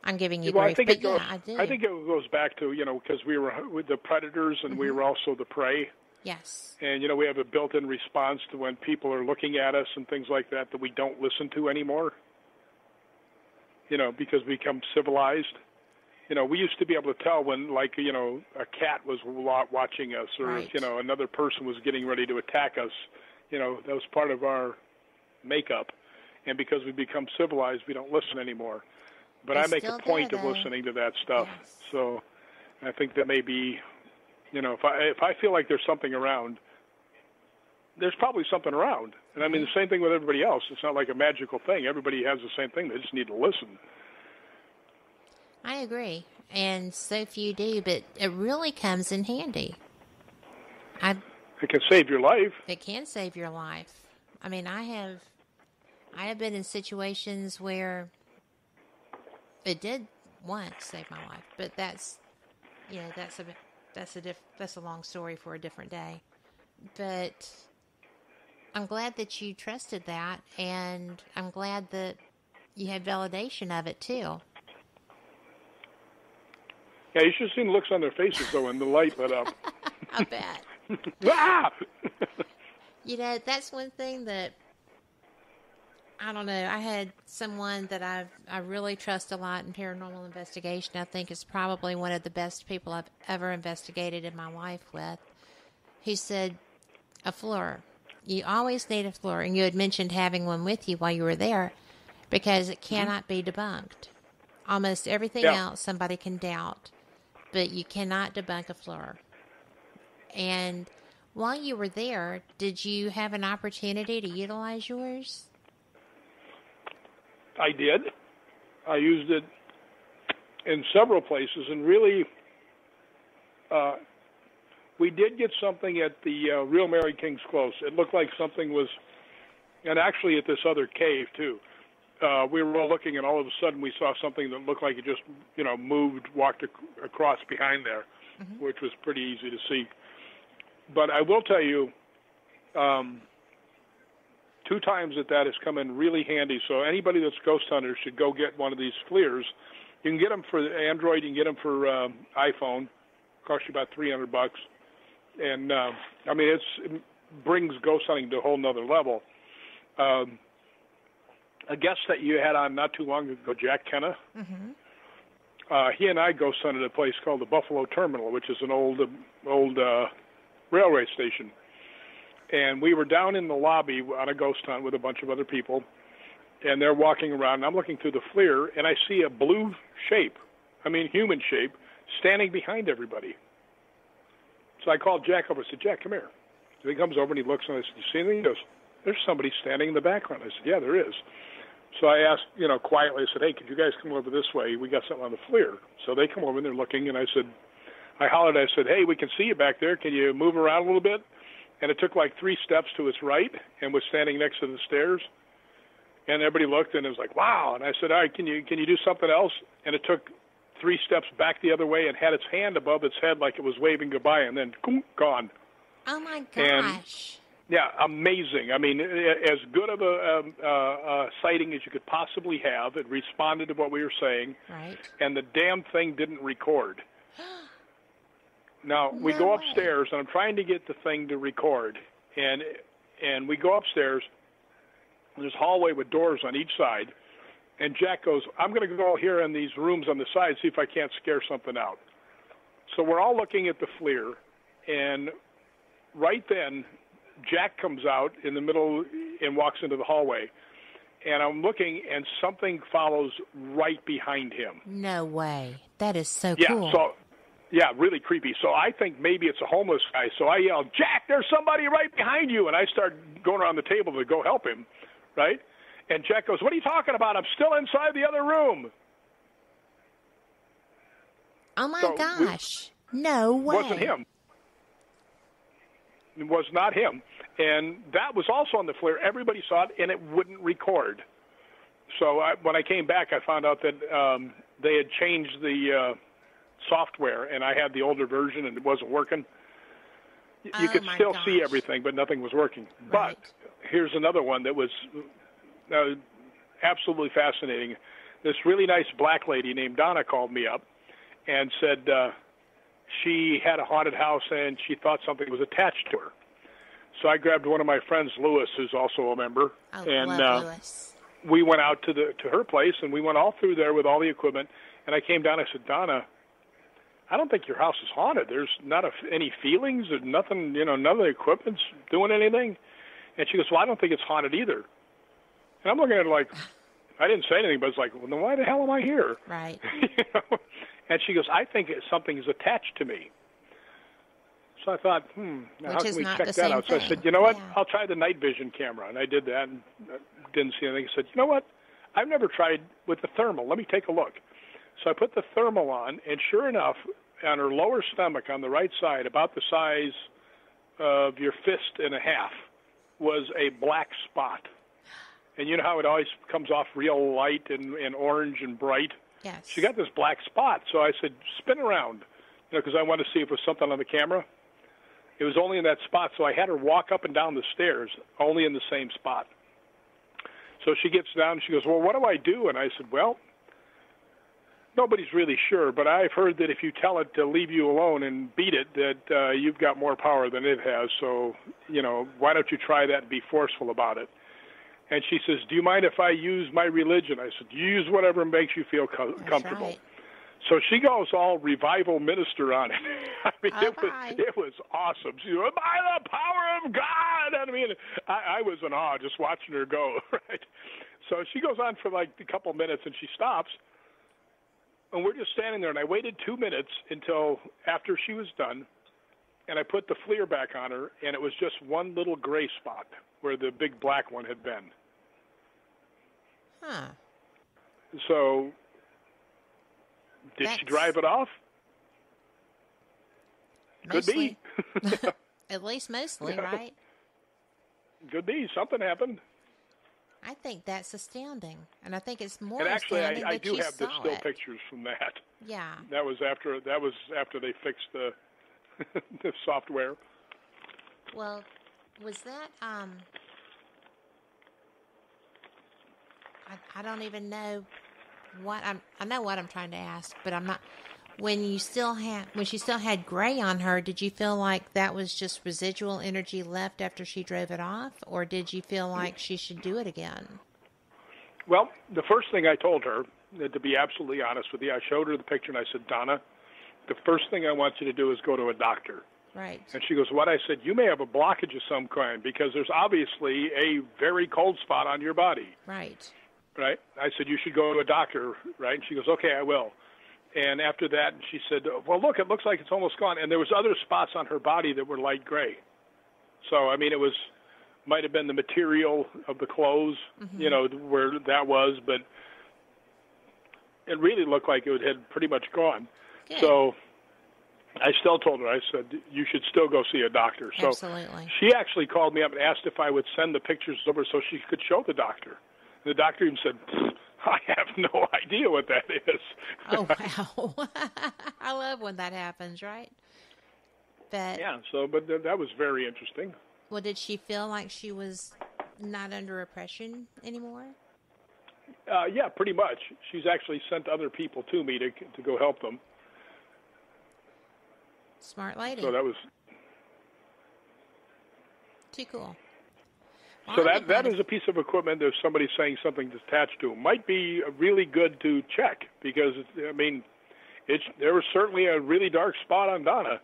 I'm giving you grief, but yeah, I do. I think it goes back to, because we were with the predators and we were also the prey. Yes. And, we have a built-in response to when people are looking at us and things like that we don't listen to anymore, because we become civilized. We used to be able to tell when, like, a cat was watching us or, right. Another person was getting ready to attack us. That was part of our makeup. And because we become civilized, we don't listen anymore. But I make a point of listening to that stuff. Yes. So I think that may be, if I feel like there's something around, there's probably something around. And I mean, the same thing with everybody else. It's not like a magical thing. Everybody has the same thing. They just need to listen. I agree. And so few do, but it really comes in handy. It can save your life. It can save your life. I mean, I have been in situations where it did once save my life, but that's a long story for a different day. But I'm glad that you trusted that, and I'm glad that you had validation of it too. Yeah, you should have seen the looks on their faces though when the light lit up. I bet. Ah! That's one thing that, I don't know, I had someone that I really trust a lot in paranormal investigation. I think is probably one of the best people I've ever investigated in my life with. He said, a floor. You always need a floor. And you had mentioned having one with you while you were there because it cannot be debunked. Almost everything else somebody can doubt, but you cannot debunk a floor. And while you were there, did you have an opportunity to utilize yours? I did. I used it in several places, and really, we did get something at the Real Mary King's Close. It looked like something was, and actually at this other cave too. We were all looking, and all of a sudden we saw something that looked like it just, moved, walked across behind there, which was pretty easy to see. But I will tell you, 2 times that has come in really handy. So anybody that's ghost hunter should go get one of these FLIRs. You can get them for Android. You can get them for iPhone. Cost you about $300. And it brings ghost hunting to a whole nother level. A guest that you had on not too long ago, Jack Kenna. He and I ghost hunted a place called the Buffalo Terminal, which is an old railway station. And we were down in the lobby on a ghost hunt with a bunch of other people, and they're walking around, and I'm looking through the FLIR, and I see a blue shape, human shape, standing behind everybody. So I called Jack over. I said, Jack, come here. So he comes over, and he looks, and I said, you see anything? He goes, there's somebody standing in the background. I said, yeah, there is. So I asked, quietly, I said, hey, could you guys come over this way? We got something on the FLIR. So they come over, and they're looking, and I hollered, I said, hey, we can see you back there. Can you move around a little bit? And it took like 3 steps to its right and was standing next to the stairs. And everybody looked, and it was like, wow. And I said, all right, can you do something else? And it took 3 steps back the other way and had its hand above its head like it was waving goodbye, and then gone. Oh, my gosh. And, yeah, amazing. I mean, as good of a sighting as you could possibly have. It responded to what we were saying. Right. And the damn thing didn't record. Now, we go upstairs, and I'm trying to get the thing to record, and we go upstairs. There's a hallway with doors on each side, and Jack goes, I'm going to go here in these rooms on the side, see if I can't scare something out. So we're all looking at the FLIR, and right then, Jack comes out in the middle and walks into the hallway, and I'm looking, and something follows right behind him. No way. That is so cool. Yeah, really creepy. So I think maybe it's a homeless guy. So I yell, Jack, there's somebody right behind you. And I start going around the table to go help him, right? And Jack goes, what are you talking about? I'm still inside the other room. Oh, my gosh. No way. It wasn't him. It was not him. And that was also on the FLIR. Everybody saw it, and it wouldn't record. So when I came back, I found out that they had changed the software, and I had the older version, and it wasn't working. You could still see everything, but nothing was working. Right. But here's another one that was absolutely fascinating. This really nice black lady named Donna called me up and said she had a haunted house, and she thought something was attached to her. So I grabbed one of my friends, Lewis, who's also a member, and Lewis. We went out to her place, and we went all through there with all the equipment. And I came down. I said, Donna, I don't think your house is haunted. There's not any feelings. There's nothing, none of the equipment's doing anything. And she goes, well, I don't think it's haunted either. And I'm looking at her like, I didn't say anything, but it's like, well, then why the hell am I here? Right. And she goes, I think something is attached to me. So I thought, now how can we check that out? So I said, you know what? Yeah. I'll try the night vision camera. And I did that and didn't see anything. I said, you know what? I've never tried with the thermal. Let me take a look. So I put the thermal on, and sure enough, on her lower stomach on the right side, about the size of your fist and a half, was a black spot. And you know how it always comes off real light and orange and bright? Yes. She got this black spot. So I said, spin around, because I wanted to see if it was something on the camera. It was only in that spot, so I had her walk up and down the stairs, only in the same spot. So she gets down, and she goes, well, what do I do? And I said, well, nobody's really sure, but I've heard that if you tell it to leave you alone and beat it, that you've got more power than it has. So, why don't you try that and be forceful about it? And she says, do you mind if I use my religion? I said, use whatever makes you feel comfortable. Right. So she goes all revival minister on it. I mean, it was awesome. She went, by the power of God. I mean, I was in awe just watching her go, right? So she goes on for like a couple minutes, and she stops. And we're just standing there, and I waited 2 minutes until after she was done, and I put the FLIR back on her, and it was just one little gray spot where the big black one had been. Huh. So, did she drive it off? Mostly. Could be. At least mostly, right? Could be. Something happened. I think that's astounding, and I think it's more and actually, astounding I that do you have the saw still it. pictures from that. Yeah. That was after they fixed the the software. Well, was that I don't even know what I know what I'm trying to ask, but I'm not. When she still had gray on her, did you feel like that was just residual energy left after she drove it off, or did you feel like she should do it again? Well, the first thing I told her, to be absolutely honest with you, I showed her the picture and I said, Donna, the first thing I want you to do is go to a doctor. Right. And she goes, what? I said, you may have a blockage of some kind because there's obviously a very cold spot on your body. Right. Right? I said, you should go to a doctor, right? And she goes, okay, I will. And after that, she said, well, look, it looks like it's almost gone. And there was other spots on her body that were light gray. So, I mean, might have been the material of the clothes, where that was, but it really looked like it had pretty much gone. Good. So I still told her, I said, you should still go see a doctor. So absolutely. She actually called me up and asked if I would send the pictures over so she could show the doctor. The doctor even said, I have no idea what that is. Oh, wow. I love when that happens, right? But that was very interesting. Well, did she feel like she was not under oppression anymore? Yeah, pretty much. She's actually sent other people to me to go help them. Smart lady. So that was too cool. So that is a piece of equipment if somebody's saying something's attached to. Might be really good to check because, there was certainly a really dark spot on Donna.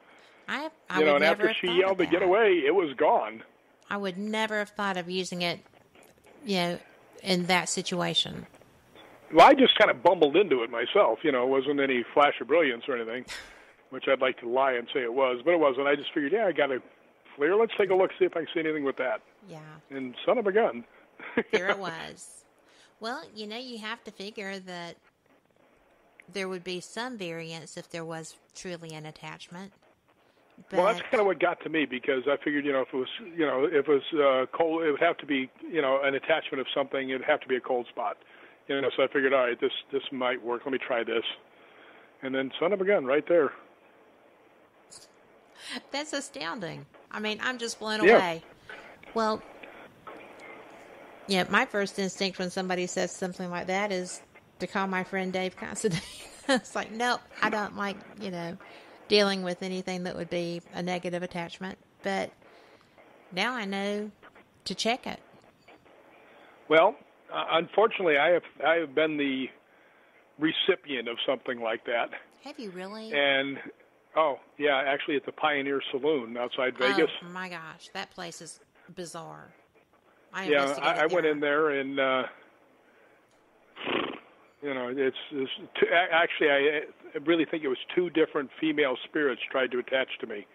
I would and after she yelled to get away, it was gone. I would never have thought of using it, in that situation. Well, I just kind of bumbled into it myself. It wasn't any flash of brilliance or anything, which I'd like to lie and say it was, but it wasn't. I just figured, I got to FLIR. Let's take a look, see if I can see anything with that. Yeah. And son of a gun. Here it was. Well, you have to figure that there would be some variance if there was truly an attachment. But well, that's kind of what got to me because I figured, if it was cold, it would have to be, an attachment of something. It'd have to be a cold spot. So I figured, all right, this might work. Let me try this. And then son of a gun right there. That's astounding. I'm just blown away. Well, my first instinct when somebody says something like that is to call my friend Dave Considine. It's like, nope, I don't like, dealing with anything that would be a negative attachment. But now I know to check it. Well, unfortunately, I have been the recipient of something like that. Have you really? And actually at the Pioneer Saloon outside Vegas. Oh my gosh, that place is bizarre. I went in there and actually I really think it was two different female spirits tried to attach to me,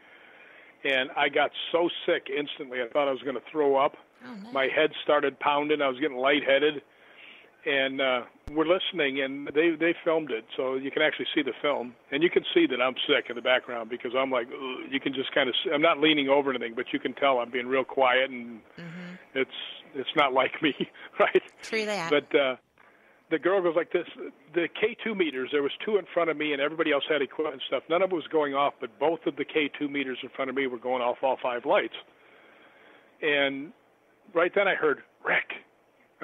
and I got so sick instantly I thought I was going to throw up. Oh, no. My head started pounding. I was getting lightheaded, and we're listening, and they filmed it, so you can actually see the film, and you can see that I'm sick in the background because I'm like, ugh, you can just kind of, I'm not leaning over anything, but you can tell I'm being real quiet, and it's not like me, right? True that. But the girl goes like this. The K2 meters, there was 2 in front of me, and everybody else had equipment and stuff. None of it was going off, but both of the K2 meters in front of me were going off all 5 lights. And right then I heard, Rick.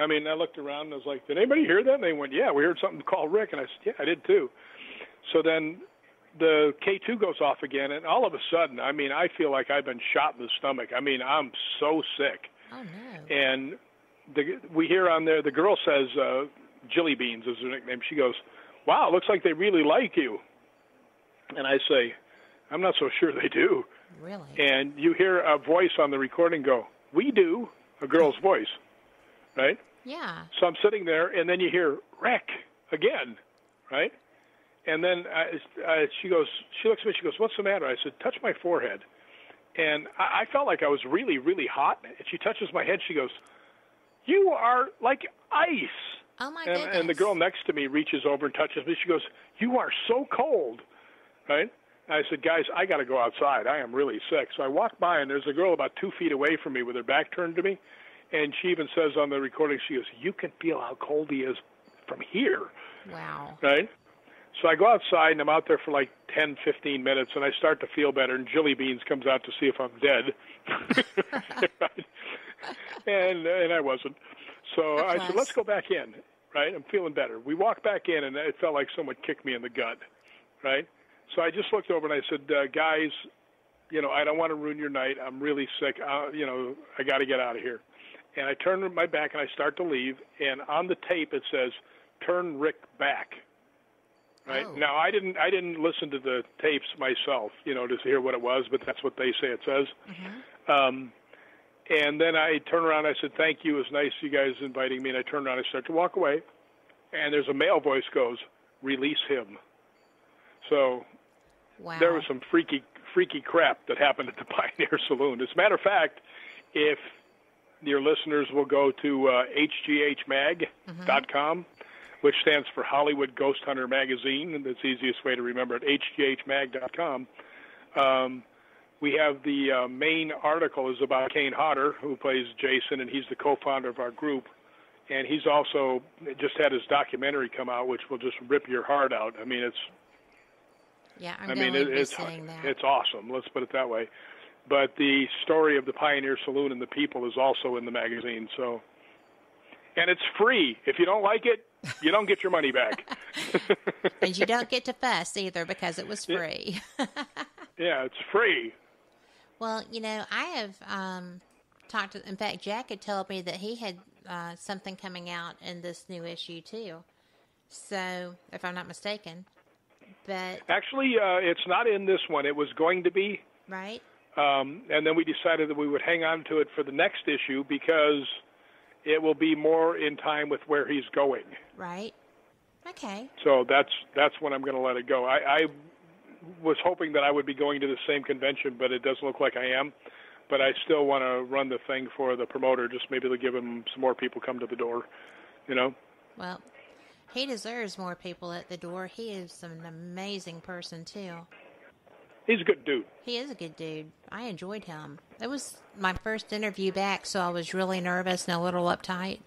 I mean, I looked around and I was like, did anybody hear that? And they went, yeah, we heard something called Rick. And I said, yeah, I did too. So then the K2 goes off again, and all of a sudden, I mean, I feel like I've been shot in the stomach. I mean, I'm so sick. Oh, no. And we hear on there, the girl says, Jilly Beans is her nickname. She goes, wow, looks like they really like you. And I say, I'm not so sure they do. Really? And you hear a voice on the recording go, we do, a girl's voice, right? Yeah. So I'm sitting there, and then you hear Rick again, right? And then she looks at me, she goes, what's the matter? I said, touch my forehead. And I felt like I was really, really hot. And she touches my head. She goes, you are like ice. Oh, my goodness. And the girl next to me reaches over and touches me. She goes, you are so cold, right? And I said, guys, I got to go outside. I am really sick. So I walked by, and there's a girl about 2 feet away from me with her back turned to me. And she even says on the recording, she goes, you can feel how cold he is from here. Wow. Right? So I go outside, and I'm out there for like 10, 15 minutes, and I start to feel better, and Jilly Beans comes out to see if I'm dead. and I wasn't. So I said, let's go back in, right? I'm feeling better. We walked back in, and it felt like someone kicked me in the gut, right? So I just looked over, and I said, guys, you know, I don't want to ruin your night. I'm really sick. You know, I got to get out of here. And I turn my back, and I start to leave, and on the tape it says, turn Rick back. Right? Oh. Now, I didn't listen to the tapes myself, you know, to hear what it was, but that's what they say it says. Mm-hmm. And then I turn around, I said, thank you, it was nice you guys inviting me, and I turn around, I start to walk away, and there's a male voice goes, release him. So Wow. there was some freaky crap that happened at the Pioneer Saloon. As a matter of fact, if your listeners will go to hghmag.com, which stands for Hollywood Ghost Hunter Magazine, and that's the easiest way to remember it, hghmag.com. We have the main article is about Kane Hodder, who plays Jason, and he's the co-founder of our group. And he's also just had his documentary come out, which will just rip your heart out. I mean, it's it's awesome. Let's put it that way. But the story of the Pioneer Saloon and the people is also in the magazine. So, and it's free. If you don't like it, you don't get your money back. And you don't get to fuss either because it was free. Yeah, it's free. Well, you know, I have talked to, in fact, Jack had told me that he had something coming out in this new issue too. So, if I'm not mistaken. But actually, it's not in this one. It was going to be. Right. And then we decided that we would hang on to it for the next issue because it will be more in time with where he's going. Right. Okay. So that's when I'm going to let it go. I was hoping that I would be going to the same convention, but it doesn't look like I am. But I still want to run the thing for the promoter, just maybe to give him some more people come to the door, you know? Well, he deserves more people at the door. He is an amazing person, too. He's a good dude. He is a good dude. I enjoyed him. It was my first interview back, so I was really nervous and a little uptight.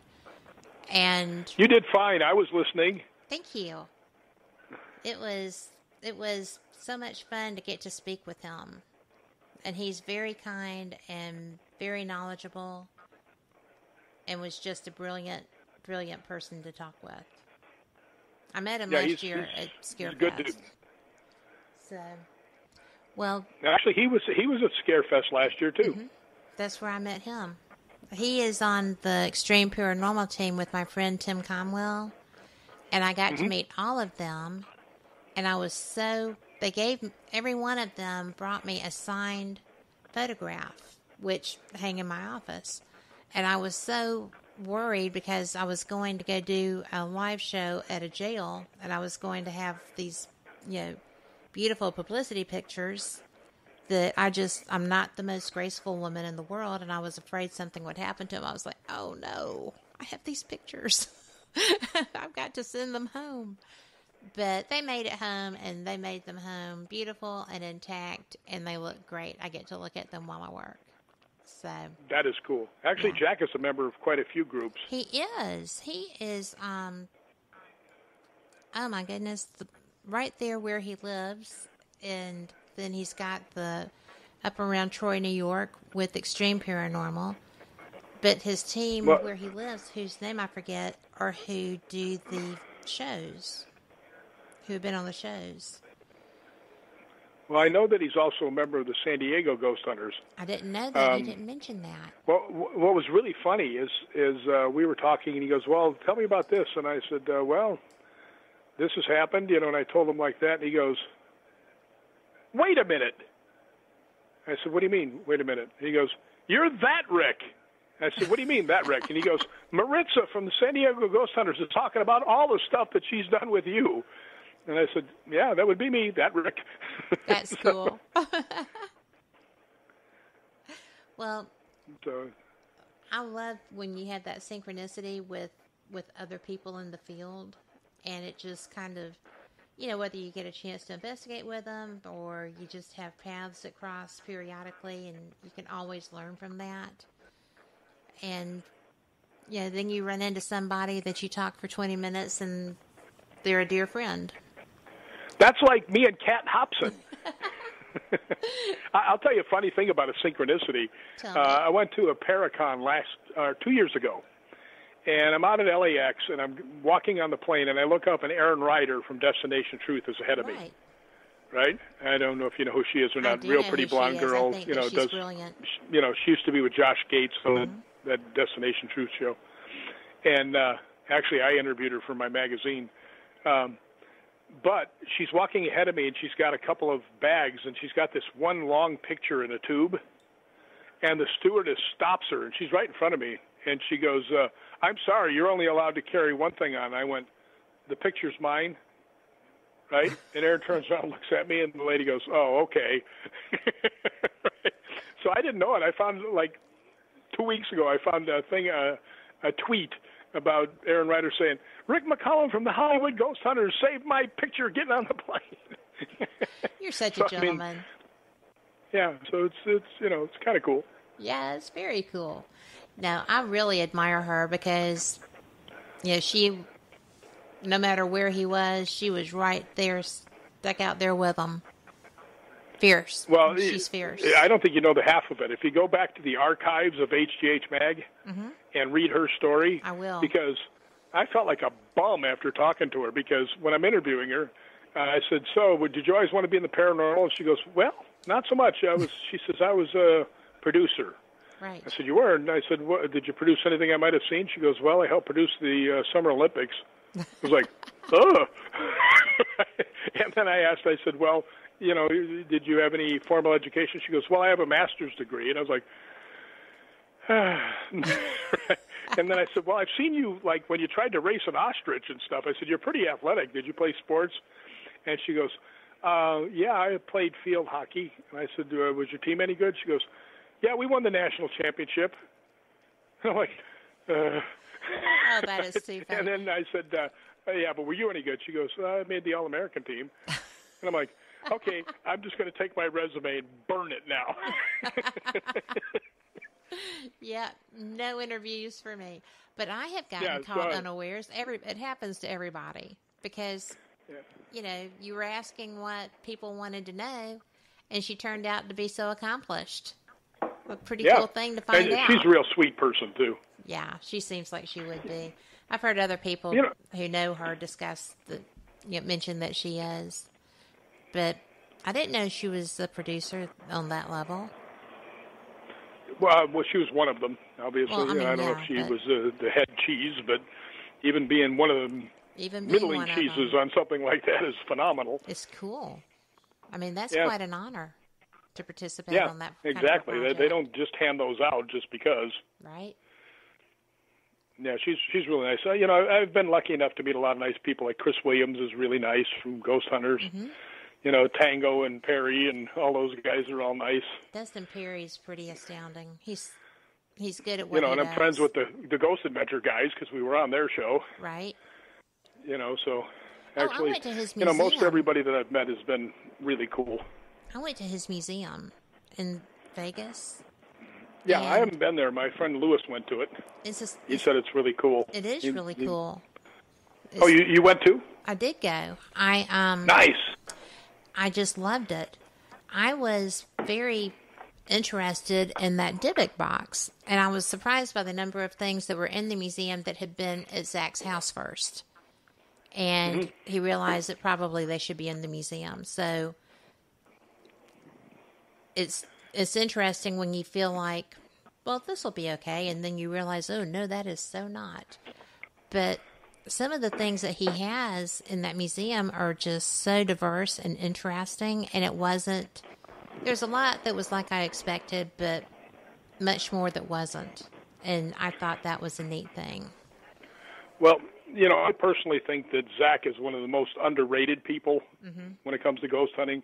And you did fine. I was listening. Thank you. It was so much fun to get to speak with him. And he's very kind and very knowledgeable and was just a brilliant person to talk with. I met him last year at Scarefest. He's a good dude. So, well, actually, he was at Scarefest last year too. Mm-hmm. That's where I met him. He is on the Extreme Paranormal team with my friend Tim Comwell, and I got to meet all of them. And I was every one of them brought me a signed photograph, which hang in my office. And I was so worried because I was going to go do a live show at a jail, and I was going to have these, beautiful publicity pictures that I'm not the most graceful woman in the world, and I was afraid something would happen to him. I was like, oh no, I have these pictures. I've got to send them home. But they made it home, and they made them home beautiful and intact, and they look great. I get to look at them while I work. So that is cool. Actually, yeah. Jack is a member of quite a few groups. He is. Oh my goodness, right there where he lives, and then he's got the up around Troy, New York, with Extreme Paranormal. But his team where he lives, whose name I forget, are who do the shows, who have been on the shows. Well, I know that he's also a member of the San Diego Ghost Hunters. I didn't know that. You didn't mention that. Well, what was really funny is we were talking, and he goes, well, tell me about this. And I said, well, this has happened, and I told him like that, and he goes, wait a minute. I said, what do you mean, wait a minute? And he goes, you're that Rick. I said, what do you mean, that Rick? And he goes, Maritza from the San Diego Ghost Hunters is talking about all the stuff that she's done with you. And I said, yeah, that would be me, that Rick. That's cool. Well, I love when you have that synchronicity with other people in the field, and it just kind of, whether you get a chance to investigate with them or you just have paths that cross periodically, and you can always learn from that. And, then you run into somebody that you talk for 20 minutes and they're a dear friend. That's like me and Kat Hobson. I'll tell you a funny thing about a synchronicity. I went to a Paracon 2 years ago, and I'm out at LAX, and I'm walking on the plane, and I look up, and Erin Ryder from Destination Truth is ahead of me. Right? I don't know if you know who she is or not. Real pretty blonde girl. She's brilliant. She used to be with Josh Gates on that Destination Truth show. And actually, I interviewed her for my magazine. But she's walking ahead of me, and she's got a couple of bags, and she's got this one long picture in a tube. And the stewardess stops her, and she's right in front of me. And she goes, I'm sorry, you're only allowed to carry one thing on. I went, the picture's mine. Right? And Aaron turns around and looks at me, and the lady goes, oh, okay. Right? So I didn't know it. I found, 2 weeks ago, I found a tweet about Aaron Ryder saying, Rick McCallum from the Hollywood Ghost Hunters saved my picture getting on the plane. You're such a gentleman. So it's kind of cool. Yeah, it's very cool. Now, I really admire her because, she, no matter where he was, she was right there, stuck out there with him. Fierce. Well, she's fierce. I don't think you know the half of it. If you go back to the archives of HGH Mag and read her story, I will. Because I felt like a bum after talking to her, because when I'm interviewing her, I said, so did you always want to be in the paranormal? And she goes, well, not so much. She says, I was a producer. Right. I said, you were? And I said, what, did you produce anything I might have seen? She goes, well, I helped produce the Summer Olympics. I was like, oh. And then I asked, I said, well, did you have any formal education? She goes, well, I have a master's degree. And I was like, And then I said, well, I've seen you, when you tried to race an ostrich and stuff. I said, you're pretty athletic. Did you play sports? And she goes, yeah, I played field hockey. And I said, was your team any good? She goes, yeah, we won the national championship. And I'm like, oh, that is too funny. And then I said, yeah, but were you any good? She goes, I made the All-American team. And I'm like, okay, I'm just going to take my resume and burn it now. Yeah, no interviews for me. But I have gotten caught unawares. It happens to everybody because, you were asking what people wanted to know, and she turned out to be so accomplished. A pretty cool thing to find out. She's a real sweet person, too. Yeah, she seems like she would be. I've heard other people who know her discuss mention that she is. But I didn't know she was the producer on that level. Well, she was one of them, obviously. Well, I don't know if she was the head cheese, but even being one of the middling cheeses on something like that is phenomenal. It's cool. I mean, that's quite an honor to participate on that. Exactly. They don't just hand those out just because. Right. Yeah, she's really nice. I've been lucky enough to meet a lot of nice people. Like Chris Williams is really nice from Ghost Hunters. Mm-hmm. Tango and Perry and all those guys are all nice. Dustin Perry's pretty astounding. He's He's good at what he and does. I'm friends with the Ghost Adventure guys because we were on their show. Right. So I actually, went to his museum. most everybody that I've met has been really cool. I went to his museum in Vegas. Yeah, I haven't been there. My friend Lewis went to it. He said it's really cool. It is really cool. You went too? I did go. Nice. I just loved it. I was very interested in that Dybbuk box, and I was surprised by the number of things that were in the museum that had been at Zach's house first. And he realized that probably they should be in the museum. So it's interesting when you feel like, well, this will be okay, and then you realize, oh, no, that is so not. But some of the things that he has in that museum are just so diverse and interesting, and there's a lot that was like I expected, but much more that wasn't. And I thought that was a neat thing. Well, I personally think that Zach is one of the most underrated people when it comes to ghost hunting.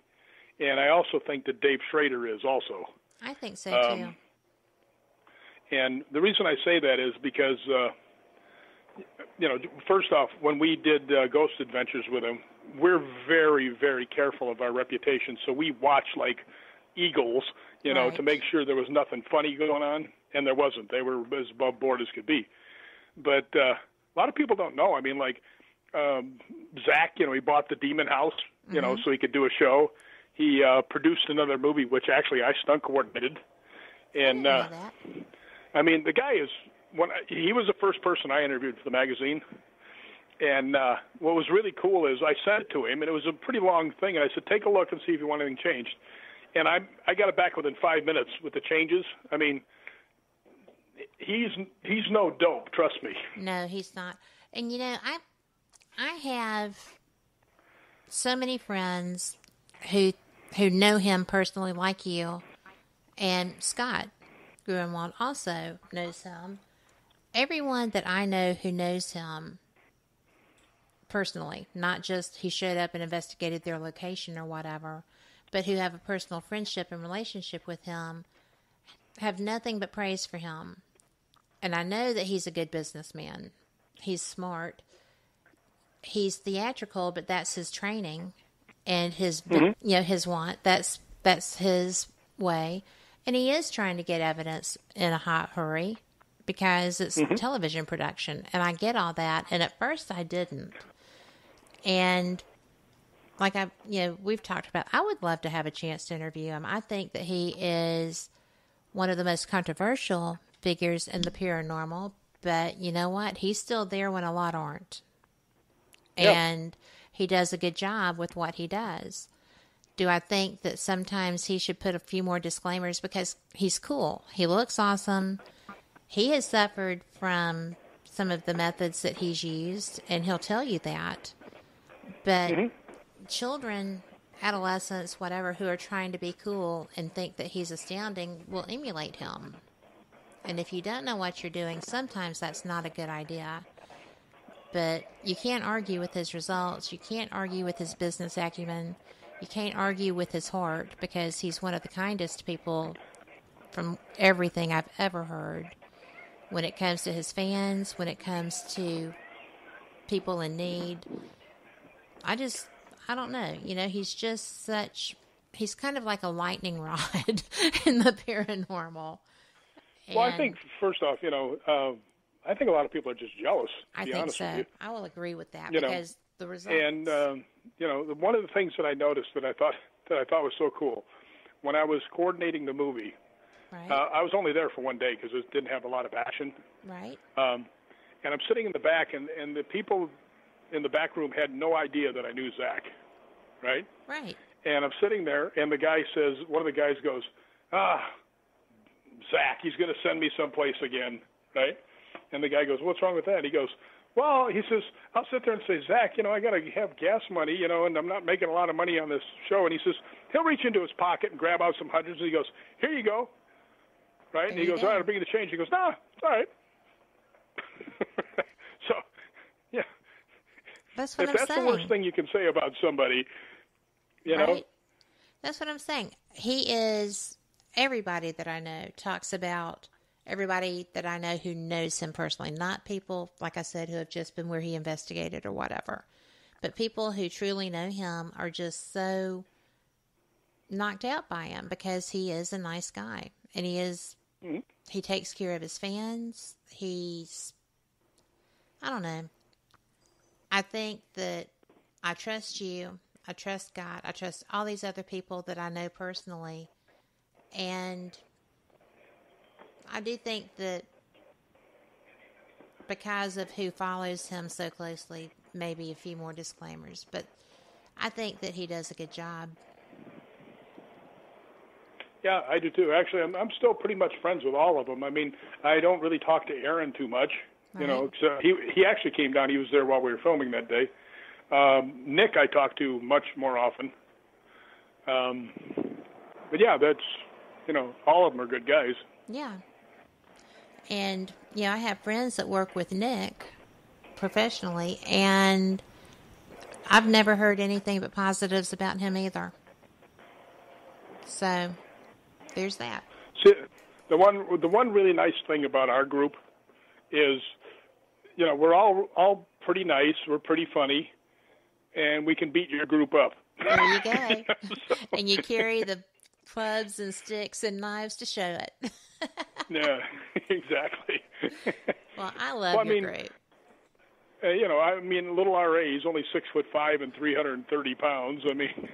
And I also think that Dave Schrader is also. I think so, too. And the reason I say that is because, first off, when we did Ghost Adventures with him, we're very, very careful of our reputation. So we watch like eagles, right, to make sure there was nothing funny going on. And there wasn't. They were as above board as could be. But a lot of people don't know. I mean, like Zach, he bought the Demon House, so he could do a show. He produced another movie, which actually I stunt coordinated. And I mean, the guy he was the first person I interviewed for the magazine. And what was really cool is I sent it to him, and it was a pretty long thing. And I said, take a look and see if you want anything changed. And I got it back within 5 minutes with the changes. I mean, he's no dope, trust me. No, he's not. And I have so many friends who know him personally, like you, and Scott Gruenwald also knows him. Everyone that I know who knows him personally, not just he showed up and investigated their location or whatever, but who have a personal friendship and relationship with him, have nothing but praise for him. And I know that he's a good businessman. He's smart. He's theatrical, but that's his training and his, his want. That's his way. And he is trying to get evidence in a hot hurry because it's television production. And I get all that. And at first I didn't. And like we've talked about, I would love to have a chance to interview him. I think that he is one of the most controversial figures in the paranormal, but you know what? He's still there when a lot aren't. Yep. And he does a good job with what he does. Do I think that sometimes he should put a few more disclaimers because he's cool? He looks awesome. He has suffered from some of the methods that he's used, and he'll tell you that. But children, adolescents, whatever, who are trying to be cool and think that he's astounding will emulate him. And if you don't know what you're doing, sometimes that's not a good idea. But you can't argue with his results. You can't argue with his business acumen. You can't argue with his heart because he's one of the kindest people from everything I've ever heard. When it comes to his fans, when it comes to people in need, I don't know. He's just he's kind of like a lightning rod in the paranormal. Well, I think, first off, I think a lot of people are just jealous, to be honest with you. I will agree with that because the results. And, one of the things that I noticed that I thought was so cool, when I was coordinating the movie, right. I was only there for one day because it didn't have a lot of action. Right. And I'm sitting in the back, and the people in the back room had no idea that I knew Zach, right? Right. And I'm sitting there, and the guy says, one of the guys goes, Zach, he's going to send me someplace again, right? And the guy goes, what's wrong with that? He goes, well, he says, I'll sit there and say, Zach, I got to have gas money, and I'm not making a lot of money on this show. And he says, he'll reach into his pocket and grab out some hundreds, and he goes, here you go, right? And he goes, all right, I'll bring you the change. He goes, nah, it's all right. So, yeah. That's what if that's the worst thing you can say about somebody, right? That's what I'm saying. He is, everybody that I know talks about, everybody that I know who knows him personally, not people, like I said, who have just been where he investigated or whatever, but people who truly know him are just so knocked out by him because he is a nice guy. And he takes care of his fans. I don't know. I think that I trust you. I trust God. I trust all these other people that I know personally. And I do think that because of who follows him so closely, maybe a few more disclaimers. But I think that he does a good job. Yeah, I do too. Actually, I'm still pretty much friends with all of them. I mean, I don't really talk to Aaron too much. Right. You know, so he actually came down. He was there while we were filming that day. Nick, I talk to much more often. But yeah, that's, you know, all of them are good guys. Yeah. And, you know, I have friends that work with Nick professionally, and I've never heard anything but positives about him either. So there's that. See, the one really nice thing about our group is, you know, we're all pretty nice, we're pretty funny, and we can beat your group up. There you go. You know, so. And you carry the clubs and sticks and knives to show it. Yeah, exactly. Well, I love your group. You know, I mean, little RA is only 6'5" and 330 pounds. I mean,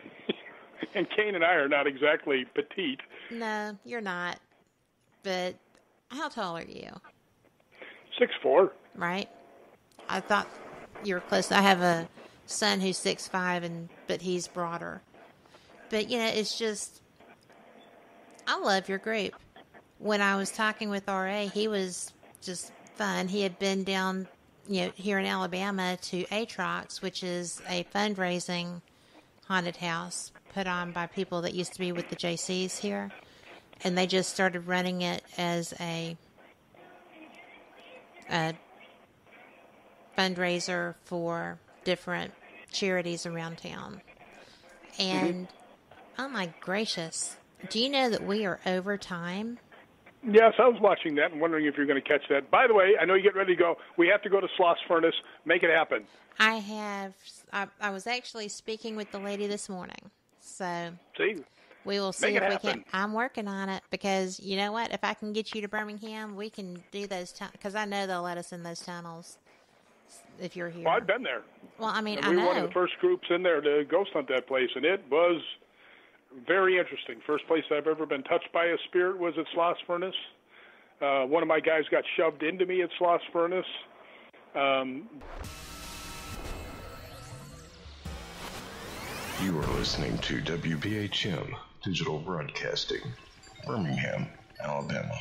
and Kane and I are not exactly petite. No, you're not. But how tall are you? 6'4". Right. I thought you were close. I have a son who's 6'5", but he's broader. But you know, it's just, I love your group. When I was talking with RA, he was just fun. He had been down, you know, here in Alabama to Atrox, which is a fundraising haunted house put on by people that used to be with the JCs here. And they just started running it as a fundraiser for different charities around town. And, oh my gracious, do you know that we are over time? Yes, I was watching that and wondering if you're going to catch that. By the way, I know you get ready to go. We have to go to Sloss Furnace. Make it happen. I was actually speaking with the lady this morning. So we will see if we can. I'm working on it because, you know what, if I can get you to Birmingham, we can do those because I know they'll let us in those tunnels if you're here. Well, I've been there. Well, I mean, and I know. We were one of the first groups in there to ghost hunt that place, and it was very interesting. First place I've ever been touched by a spirit was at Sloss Furnace. One of my guys got shoved into me at Sloss Furnace. You are listening to WBHM Digital Broadcasting, Birmingham, Alabama.